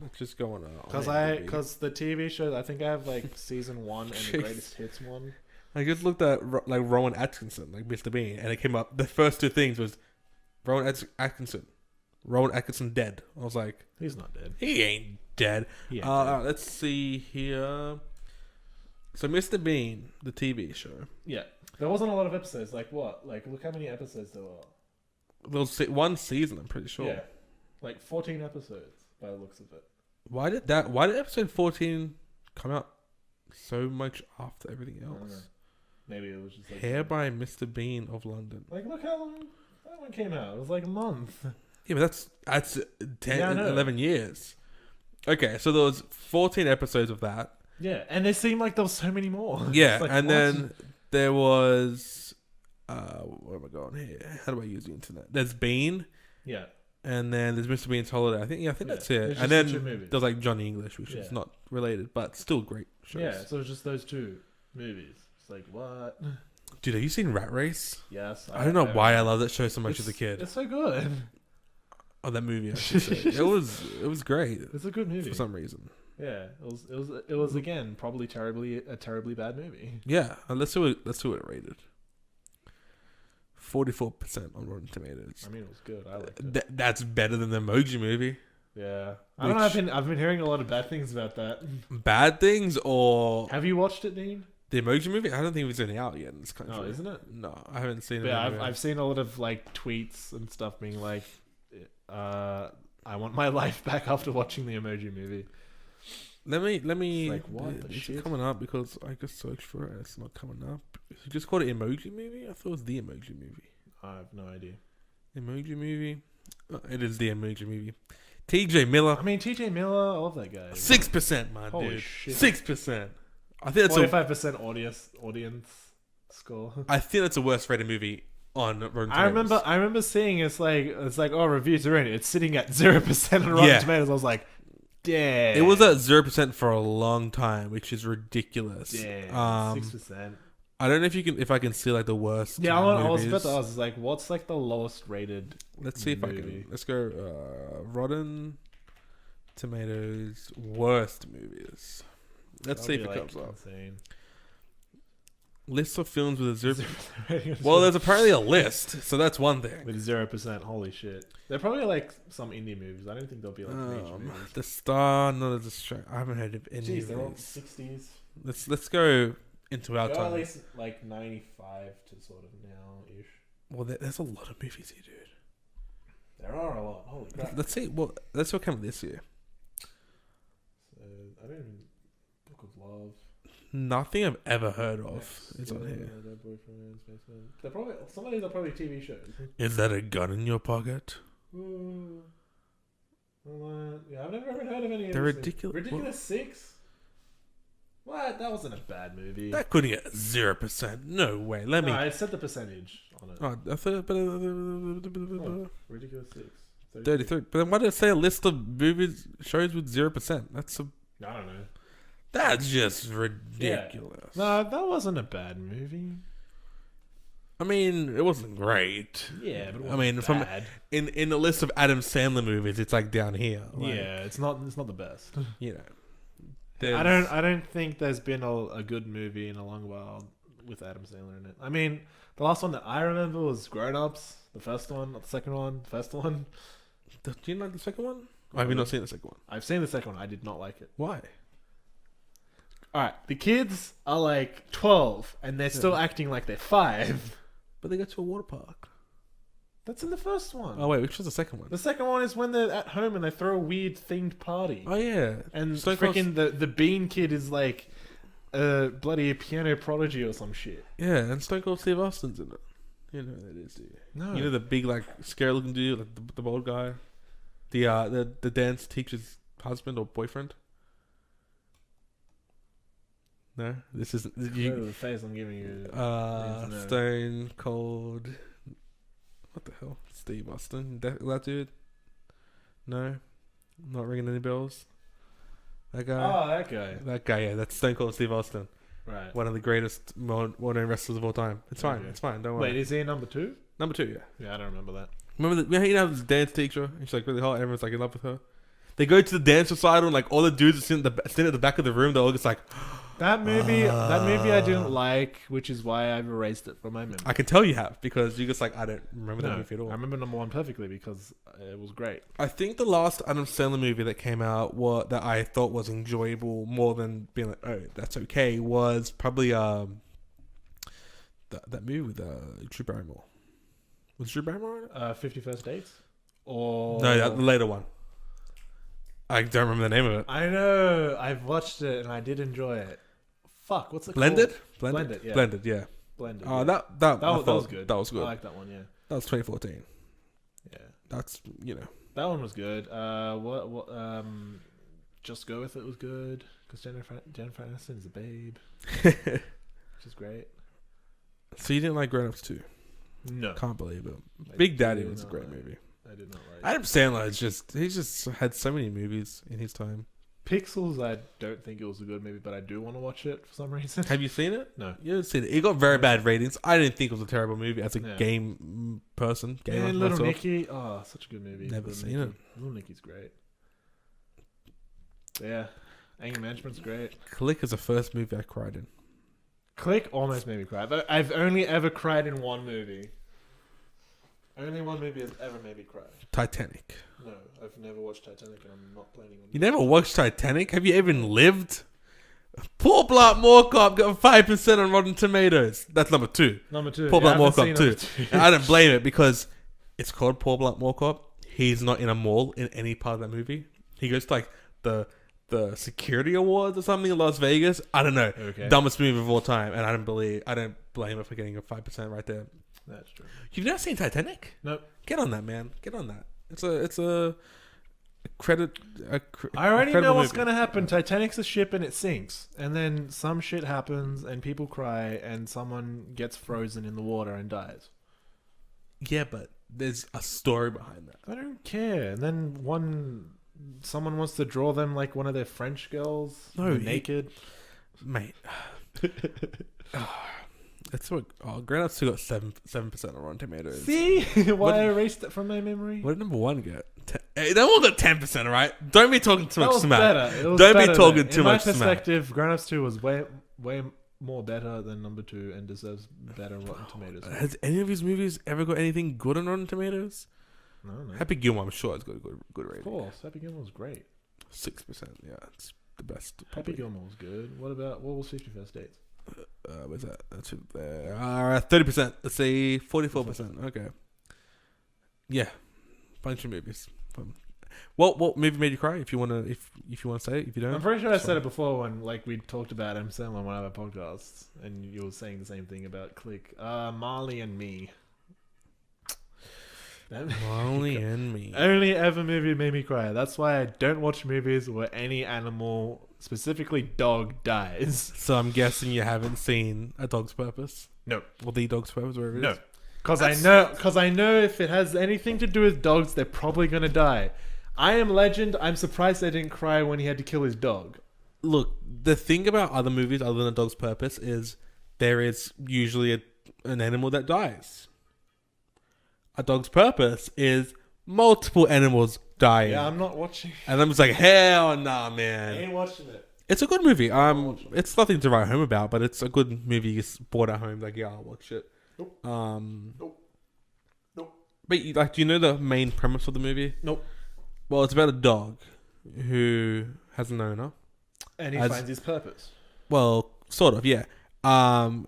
Let's just go on. Because the TV shows, I think I have like season 1 and the greatest hits one. I just looked at like Rowan Atkinson, like Mr. Bean, and it came up. The first 2 things was Rowan Atkinson. Rowan Atkinson dead. I was like, He's not dead. he ain't dead. He ain't dead. Let's see here. So Mr. Bean, the TV show. Yeah, there wasn't a lot of episodes. Like what? Like look how many episodes there were. There was one season, I'm pretty sure. Yeah, like 14 episodes by the looks of it. Why did episode 14 come out so much after everything I don't know. else? Maybe it was just like Hair by Mr. Bean of London. Like look how long that one came out. It was like a month. Yeah, but that's 10, Yeah, I know. 11 years. Okay, so there was 14 episodes of that. Yeah, and it seemed like there was so many more. Yeah, It's like, and what? then there was where am I going here? How do I use the internet? There's Bean, Yeah, and then there's Mr. Bean's Holiday. I think that's it. It's And just then the 2 movies. there's like Johnny English, which is Yeah. not related, but still great shows. Yeah, so it's just those 2 movies. It's like what? Dude, have you seen Rat Race? Yes. I don't know why I love that show so much as a kid. It's so good. Oh, that movie, I should say. It was great It's a good movie. for some reason. Yeah, it was again probably a terribly bad movie. Yeah, let's see what it rated. 44% on Rotten Tomatoes. I mean, it was good. I liked it. That's better than the Emoji Movie. Yeah, I don't know. I've been hearing a lot of bad things about that. Bad things or Have you watched it, Dean? the Emoji Movie? I don't think it's any out yet in this country. Oh, isn't it? No, I haven't seen it. Yeah, anywhere. I've seen a lot of like tweets and stuff being like, I want my life back after watching the Emoji Movie. Let me. It's like, what the Is shit? it coming up because I just searched for it and it's not coming up. Is it just called an Emoji Movie? I thought it was the Emoji Movie. I have no idea. Emoji Movie. Oh, it is the Emoji Movie. TJ Miller. I mean, TJ Miller, I love that guy. 6%, man, Holy dude. shit. 6%. I think that's 45% audience score. I think that's the worst rated movie on Rotten Tomatoes. I remember seeing it's like oh, reviews are in. It's sitting at 0% on Rotten Yeah. Tomatoes. I was like, damn. It was at 0% for a long time, which is ridiculous. Damn, 6%. I don't know if I can see like the worst. Yeah, I was movies. about to ask, like, what's like the lowest rated? Let's see if I movie? can. Let's go. Rotten Tomatoes worst movies. Let's see if it comes up. Insane. List of films with a 0. 0% Well, there's apparently a list, so that's one thing. with 0%. Holy shit! They're probably like some indie movies. I don't think they'll be like major movies. The Star, not a distract. I haven't heard of any Jeez, of they're all these. 60s. Let's go into our They're at time. least like 95 to sort of now ish. Well, there's a lot of movies here, dude. There are a lot. Holy crap! Let's see. Well, let's what came this year. So, I don't even. Book of Nothing I've ever heard of is on here. They're probably some of these are probably TV shows. Is that a gun in your pocket? Yeah, I've never heard of any of They're these. ridiculous. Ridiculous 6? What? That wasn't a bad movie. That couldn't get 0%. No way. Let me. I said the percentage on it. Oh, I thought, but, Ridiculous 6. 33. But then why did it say a list of movies, shows with 0%? That's a. I don't know. That's just ridiculous. Yeah. No, that wasn't a bad movie. I mean, it wasn't great. Yeah, but it I mean, wasn't bad. in the list of Adam Sandler movies, it's like down here. Like, Yeah, it's not the best. You know. I don't think there's been a good movie in a long while with Adam Sandler in it. I mean, the last one that I remember was Grown Ups. The first one, not the second one. The first one. Do you like the second one? Or have you not seen the second one? I've seen the second one. I did not like it. Why? Alright, the kids are like 12 and they're still acting like they're 5. But they go to a water park. That's in the first one. Oh wait, which was the second one? The second one is when they're at home and they throw a weird themed party. Oh yeah, And Stone Cold- freaking the Bean Kid is like a bloody piano prodigy or some shit. yeah, and Stone Cold Steve Austin's in it. You know who that is, do you? No. You know the big like scary looking dude, like the bald guy, the dance teacher's husband or boyfriend. No, this isn't. The face I'm giving you. Stone Cold. What the hell? Steve Austin? That dude? No, not ringing any bells. That guy. Oh, that guy. That guy. Yeah, that's Stone Cold Steve Austin. Right. One of the greatest modern wrestlers of all time. It's fine. Okay. It's fine. Don't worry. Wait, is he number 2? Number 2, yeah. Yeah, I don't remember that. Remember you know this dance teacher? And she's like really hot. Everyone's like in love with her. They go to the dance recital and like all the dudes are sitting at the back of the room. They're all just like, That movie I didn't like, which is why I've erased it from my memory. I can tell you have because you're just like, I don't remember that movie at all. I remember number 1 perfectly because it was great. I think the last Adam Sandler movie that came out that I thought was enjoyable more than being like, oh, that's okay, was probably that movie with Drew Barrymore. Was Drew Barrymore in it? 50 First Dates? Or No, the later one. I don't remember the name of it. I know. I've watched it and I did enjoy it. Fuck, what's it Blended? called? Blended, yeah. Blended, yeah. Blended. Oh, yeah. that was good. That was good. I like that one, yeah. That was 2014. Yeah. That's, you know. That one was good. Just Go With It was good because Jennifer Aniston's a babe, which is great. So you didn't like Grown Ups 2? No. Can't believe it. I Big Daddy did was a not great like movie. it. I did not like it. Adam Sandler he's just had so many movies in his time. Pixels, I don't think it was a good movie, but I do want to watch it for some reason. Have you seen it? No. You haven't seen it. It got very bad ratings. I didn't think it was a terrible movie as a Yeah. game person. Gamer And Little myself. Nicky, oh, such a good movie. Never Little seen Nicky. it. Little Nicky's great. Yeah, Anger Management's great. Click is the first movie I cried in. Click almost made me cry. But I've only ever cried in one movie. Only one movie has ever made me cry. Titanic. No, I've never watched Titanic and I'm not planning on. You never watched Titanic? Have you even lived? Paul Blart Mall Cop got 5% on Rotten Tomatoes. That's number 2. Number 2. Paul Blart Mall Cop seen 2. number 2. And I don't blame it because it's called Paul Blart Mall Cop. He's not in a mall in any part of that movie. He goes to like the security awards or something in Las Vegas. I don't know. Okay. Dumbest movie of all time. And I don't blame it for getting a 5% right there. That's true. You've never seen Titanic? Nope. Get on that, man. Get on that. It's a credit. I already know incredible what's movie. going to happen. Titanic's a ship and it sinks. And then some shit happens and people cry and someone gets frozen in the water and dies. Yeah, but there's a story behind that. I don't care. And then someone wants to draw them like one of their French girls. No, naked. Mate. That's what. Oh, Grown Ups 2 got 7% on Rotten Tomatoes. See why What- I erased it from my memory? What did number 1 get? Hey, that one got 10%, right? Don't be talking too That much was smack. better. It was Don't be better talking then. too In my much smack. perspective, Grown Ups 2 was way more better than number 2 and deserves better Rotten Tomatoes. Has any of his movies ever got anything good on Rotten Tomatoes? No. Happy Gilmore, I'm sure it's got a good Of rating. course, Happy Gilmore was great. 6%, yeah, it's the best. Happy probably. Gilmore was good. What was 50 First Dates? Where's that? That's it there. 30%. Let's say 44%. Okay. Yeah, bunch of movies. What movie made you cry? If you wanna say it, if you don't, I'm pretty sure I said it before when we talked about Sam on one of our podcasts, and you were saying the same thing about Click. Marley and Me. Marley and Me. Only ever movie made me cry. That's why I don't watch movies where any animal, specifically dog, dies. So I'm guessing you haven't seen A Dog's Purpose. No. Or The Dog's Purpose, wherever it is. No. Because I know if it has anything to do with dogs, they're probably gonna die. I Am Legend. I'm surprised I didn't cry when he had to kill his dog. Look, the thing about other movies other than A Dog's Purpose is there is usually an animal that dies. A Dog's Purpose is multiple animals dying. Yeah, I'm not watching. And I'm just like, hell nah, I man. ain't watching it. It's a good movie. It's nothing to write home about, but it's a good movie. You just bought at home, like, yeah, I'll watch it. Nope. Nope. But do you know the main premise of the movie? Nope. Well, it's about a dog who has an owner. And he finds his purpose. Well, sort of, yeah.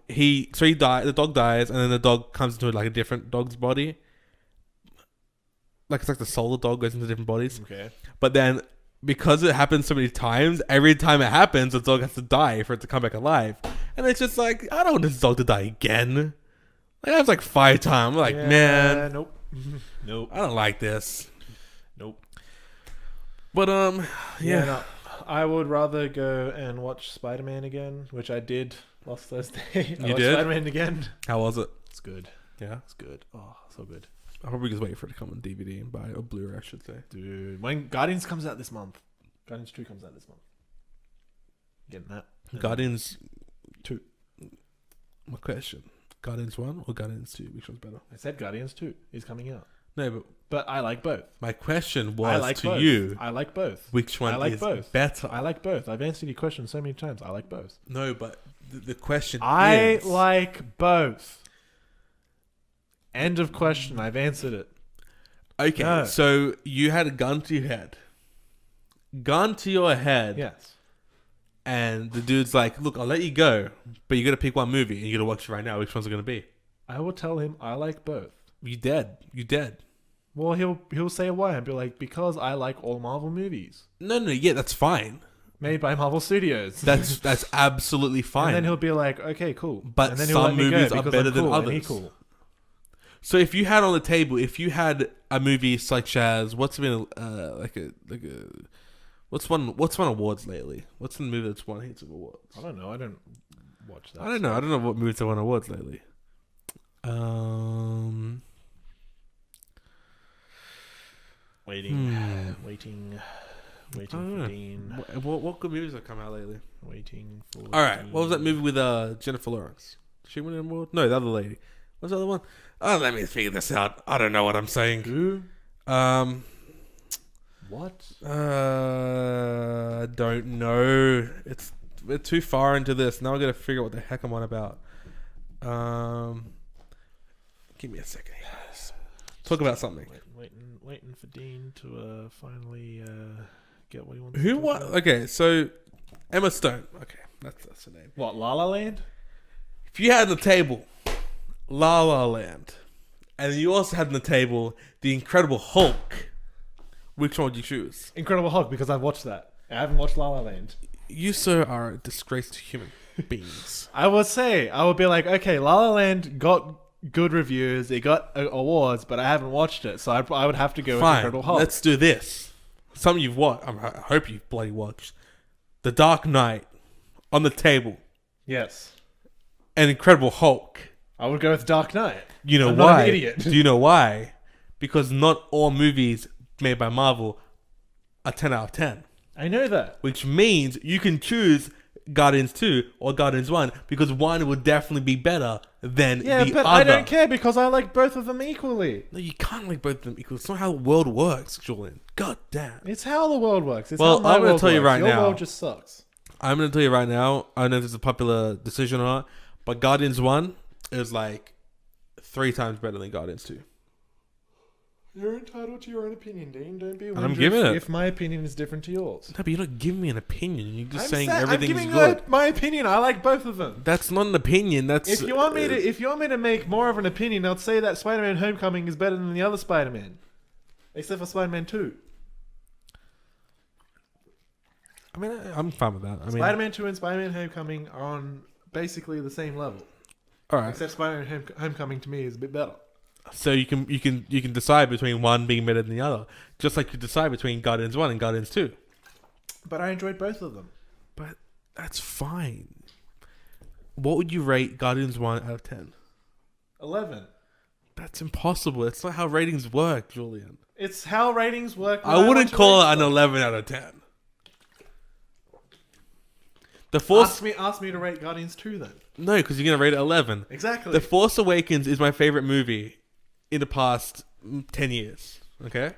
He dies. The dog dies, and then the dog comes into like a different dog's body. Like it's like the soul of the dog goes into different bodies. Okay. But then, because it happens so many times, every time it happens, the dog has to die for it to come back alive. And it's just like, I don't want this dog to die again. Like, that was like 5 times. I'm like, Yeah, man, Nope. Nope. I don't like this. Nope. But yeah. No. I would rather go and watch Spider-Man again, which I did last Thursday. I watched did? Spider-Man again. How was it? It's good. Yeah. It's good. Oh, so good. I'll probably just wait for it to come on DVD and buy it, or Blu-ray, I should say. Dude, when Guardians comes out this month. Guardians 2 comes out this month. Getting that. Guardians 2. My question: Guardians 1 or Guardians 2? Which one's better? I said Guardians 2 is coming out. No, But I like both. my question was I like to both. you: I like both. which one I like is both. better? I like both. I've answered your question so many times. I like both. No, but the question I is... like both. End of question. I've answered it. Okay, No. so you had a gun to your head. Gun to your head. Yes. And the dude's like, look, I'll let you go, but you got to pick one movie and you got to watch it right now. Which one's it going to be? I will tell him I like both. You dead. You dead. Well, he'll say why and be like, because I like all Marvel movies No, yeah, that's fine. made by Marvel Studios. That's absolutely fine. And then he'll be like, okay, cool. But and then he'll some let me go movies are because better I'm than cool and he others. cool. So if you had on the table, if you had a movie such as what's been what's won awards lately? What's the movie that's won heaps of awards? I don't know. I don't watch that. I don't know what movies have won awards lately. Waiting I don't for know. Dean. What good movies have come out lately? Waiting for All right, Dean. what was that movie with Jennifer Lawrence? Did she win an award? No, the other lady. What's the other one? Oh, let me figure this out. I don't know what I'm saying. Who? What? Don't know. We're too far into this. Now I gotta figure out what the heck I'm on about. Give me a second. Guys. Talk about something. Waiting for Dean to finally get what he wants. Who? to talk What? about. Okay, so Emma Stone. Okay, that's her name. What? La La Land? If you had on the table La La Land, and you also had on the table The Incredible Hulk, which one would you choose? Incredible Hulk, because I've watched that. I haven't watched La La Land. You, sir, are a disgrace to human beings. I would be like, okay, La La Land got good reviews, it got awards, but I haven't watched it, so I would have to go with Fine, Incredible Hulk. let's do this. Something you've watched. I hope you've bloody watched. The Dark Knight on the table, Yes. and Incredible Hulk. I would go with Dark Knight. You know I'm why? not an idiot. Do you know why? Because not all movies made by Marvel are 10 out of 10. I know that. Which means you can choose Guardians 2 or Guardians 1 because one would definitely be better than Yeah, the but other. I don't care because I like both of them equally. No, you can't like both of them equal. It's not how the world works, Julian. God damn. It's how the world works. It's Well, how my I'm gonna world tell you works. right Your now. world just sucks. I'm going to tell you right now, I don't know if it's a popular decision or not, but Guardians 1 is like 3 times better than Guardians 2. You're entitled to your own opinion, Dean. Don't be I'm giving it. if my opinion is different to yours. No, but you're not giving me an opinion. You're just saying I'm everything's giving good. you my opinion. I like both of them. That's not an opinion. That's If you want me to make more of an opinion, I'd say that Spider-Man: Homecoming is better than the other Spider-Man, except for Spider-Man 2. I mean, I'm fine with that. I mean, Spider-Man 2 and Spider-Man Homecoming are on basically the same level. all right. Except Spider-Man Homecoming to me is a bit better. So you can decide between one being better than the other, just like you decide between Guardians 1 and Guardians 2. But I enjoyed both of them. But that's fine. What would you rate Guardians 1 out of 10? 11. That's impossible. It's not how ratings work, Julian. It's how ratings work. I wouldn't call it an 11 out of 10. The Force... Ask me to rate Guardians 2 then. No, because you're going to rate it 11. Exactly. The Force Awakens is my favorite movie in the past 10 years. Okay?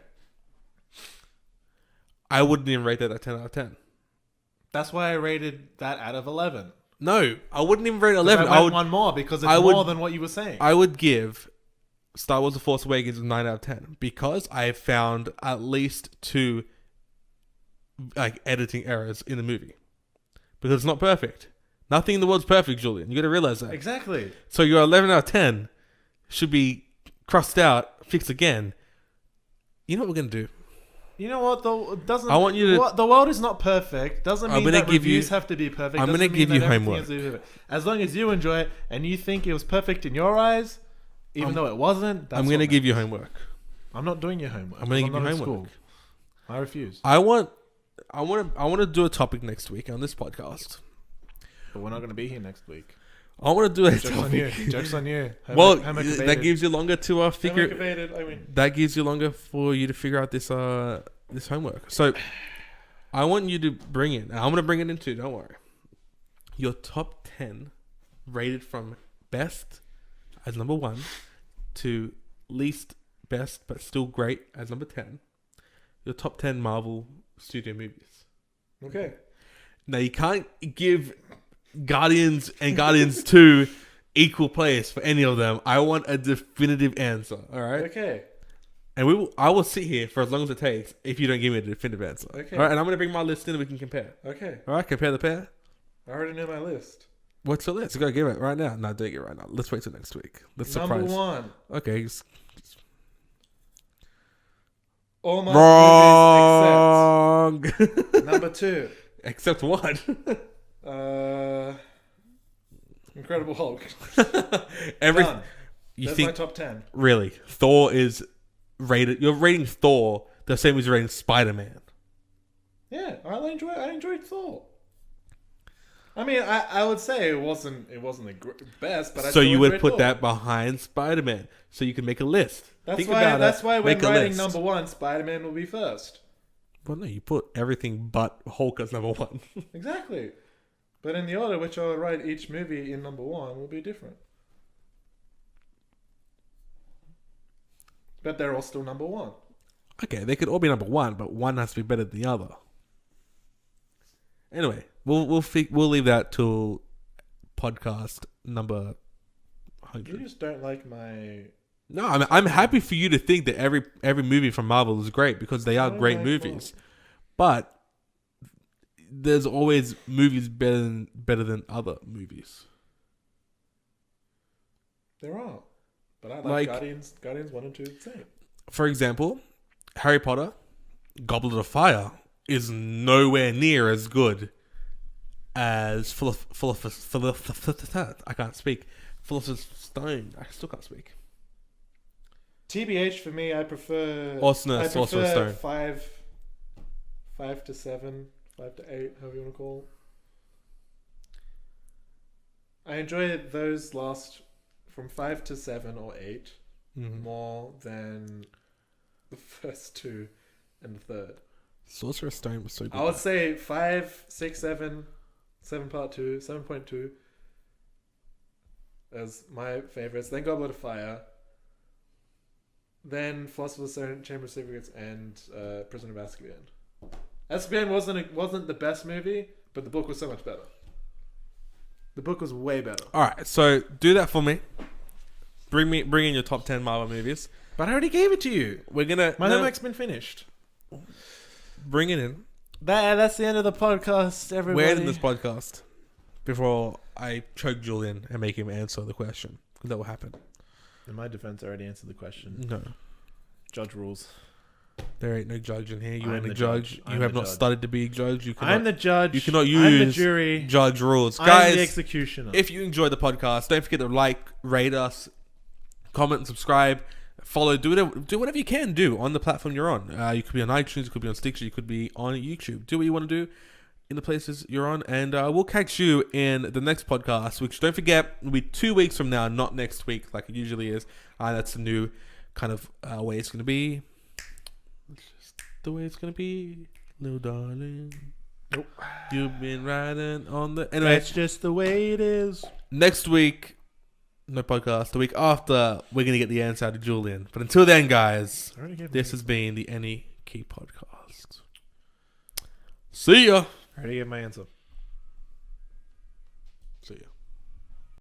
I wouldn't even rate that a 10 out of 10. That's why I rated that out of 11. No, I wouldn't even rate 11. I went one more because it's more than what you were saying. I would give Star Wars The Force Awakens a 9 out of 10 because I found at least 2 editing errors in the movie. Because it's not perfect. Nothing in the world's perfect, Julian. You got to realize that. Exactly. So your 11 out of 10 should be crossed out, fixed again. You know what we're going to do? You know what though? I want you to. The world is not perfect. Doesn't mean that reviews have to be perfect. I'm going to give you homework. As long as you enjoy it and you think it was perfect in your eyes, even though it wasn't. I'm going to give you homework. I'm not doing your homework. I'm going to give you homework. School. I refuse. I want to do a topic next week on this podcast. But we're not going to be here next week. I want to do a Joke's on you. Joke's on you. That gives you longer to figure. That gives you longer for you to figure out this this homework. So I want you to bring in. I'm going to bring it in too. Don't worry. Your top 10 rated from best as number 1 to least best but still great as number 10. Your top 10 Marvel studio movies. Okay. Now you can't give Guardians and Guardians 2 equal place for any of them. I want a definitive answer. All right. Okay. And I will sit here for as long as it takes if you don't give me a definitive answer. Okay. All right. And I'm going to bring my list in and we can compare. Okay. All right. Compare the pair. I already know my list. What's the list? You got to give it right now. No, don't get it right now. Let's wait till next week. Let's surprise. Number 1. Okay. All my Wrong. movies except number 2. Except what? Incredible Hulk. Done. That's my top 10. Really? Thor is rated. You're rating Thor the same as you're rating Spider-Man. Yeah, I enjoyed Thor. I mean, I would say it wasn't the best, but so you would put that behind Spider-Man, so you can make a list. That's why when writing number 1, Spider-Man will be first. Well, no, you put everything but Hulk as number 1. Exactly. But in the order which I would write each movie in number 1 will be different. But they're all still number 1. Okay, they could all be number 1, but one has to be better than the other. Anyway, we'll leave that till podcast number 100. You just don't like my... No, I'm happy for you to think that every movie from Marvel is great because they are great movies. But there's always movies better than other movies. There are. But I like Guardians 1 and 2 the same. For example, Harry Potter, Goblet of Fire is nowhere near as good as I can't speak. Philosopher's Stone. I still can't speak. TBH for me, I prefer. Philosopher's Stone. 5 to 7, 5 to 8, however you want to call it. I enjoy those last from 5 to 7 or 8 more than the first 2 and the third. Sorcerer's Stone was so good. I would say 5, 6, 7, 7 part 2, 7.2 as my favorites. Then Goblet of Fire. Then Philosopher's Stone, Chamber of Secrets, and Prisoner of Azkaban. Azkaban wasn't the best movie, but the book was so much better. The book was way better. All right, so do that for me. Bring in your top 10 Marvel movies. But I already gave it to you. We're gonna. My homework's been finished. Bring it in. That's the end of the podcast, everybody. We're ending this podcast before I choke Julian and make him answer the question. That will happen. In my defense, I already answered the question. No. Judge rules. There ain't no judge in here. You I'm ain't the the judge. judge. You I'm have the not judge. started to be a judge. You cannot, I'm the judge. You cannot I'm the use jury. judge rules. I'm Guys, the executioner. if you enjoyed the podcast, don't forget to like, rate us, comment, and subscribe. Follow. Do whatever you can do on the platform you're on. You could be on iTunes. You could be on Stitcher. You could be on YouTube. Do what you want to do in the places you're on. And we'll catch you in the next podcast, which, don't forget, will be 2 weeks from now, not next week like it usually is. That's the new kind of way it's going to be. It's just the way it's going to be. Little darling. Nope. You've been riding on the... Anyway, That's just the way it is. next week, no podcast. The week after, we're going to get the answer out of Julian. But until then, guys, I already gave this my has been the AnyKey Podcast. See ya. I already gave my answer. See ya.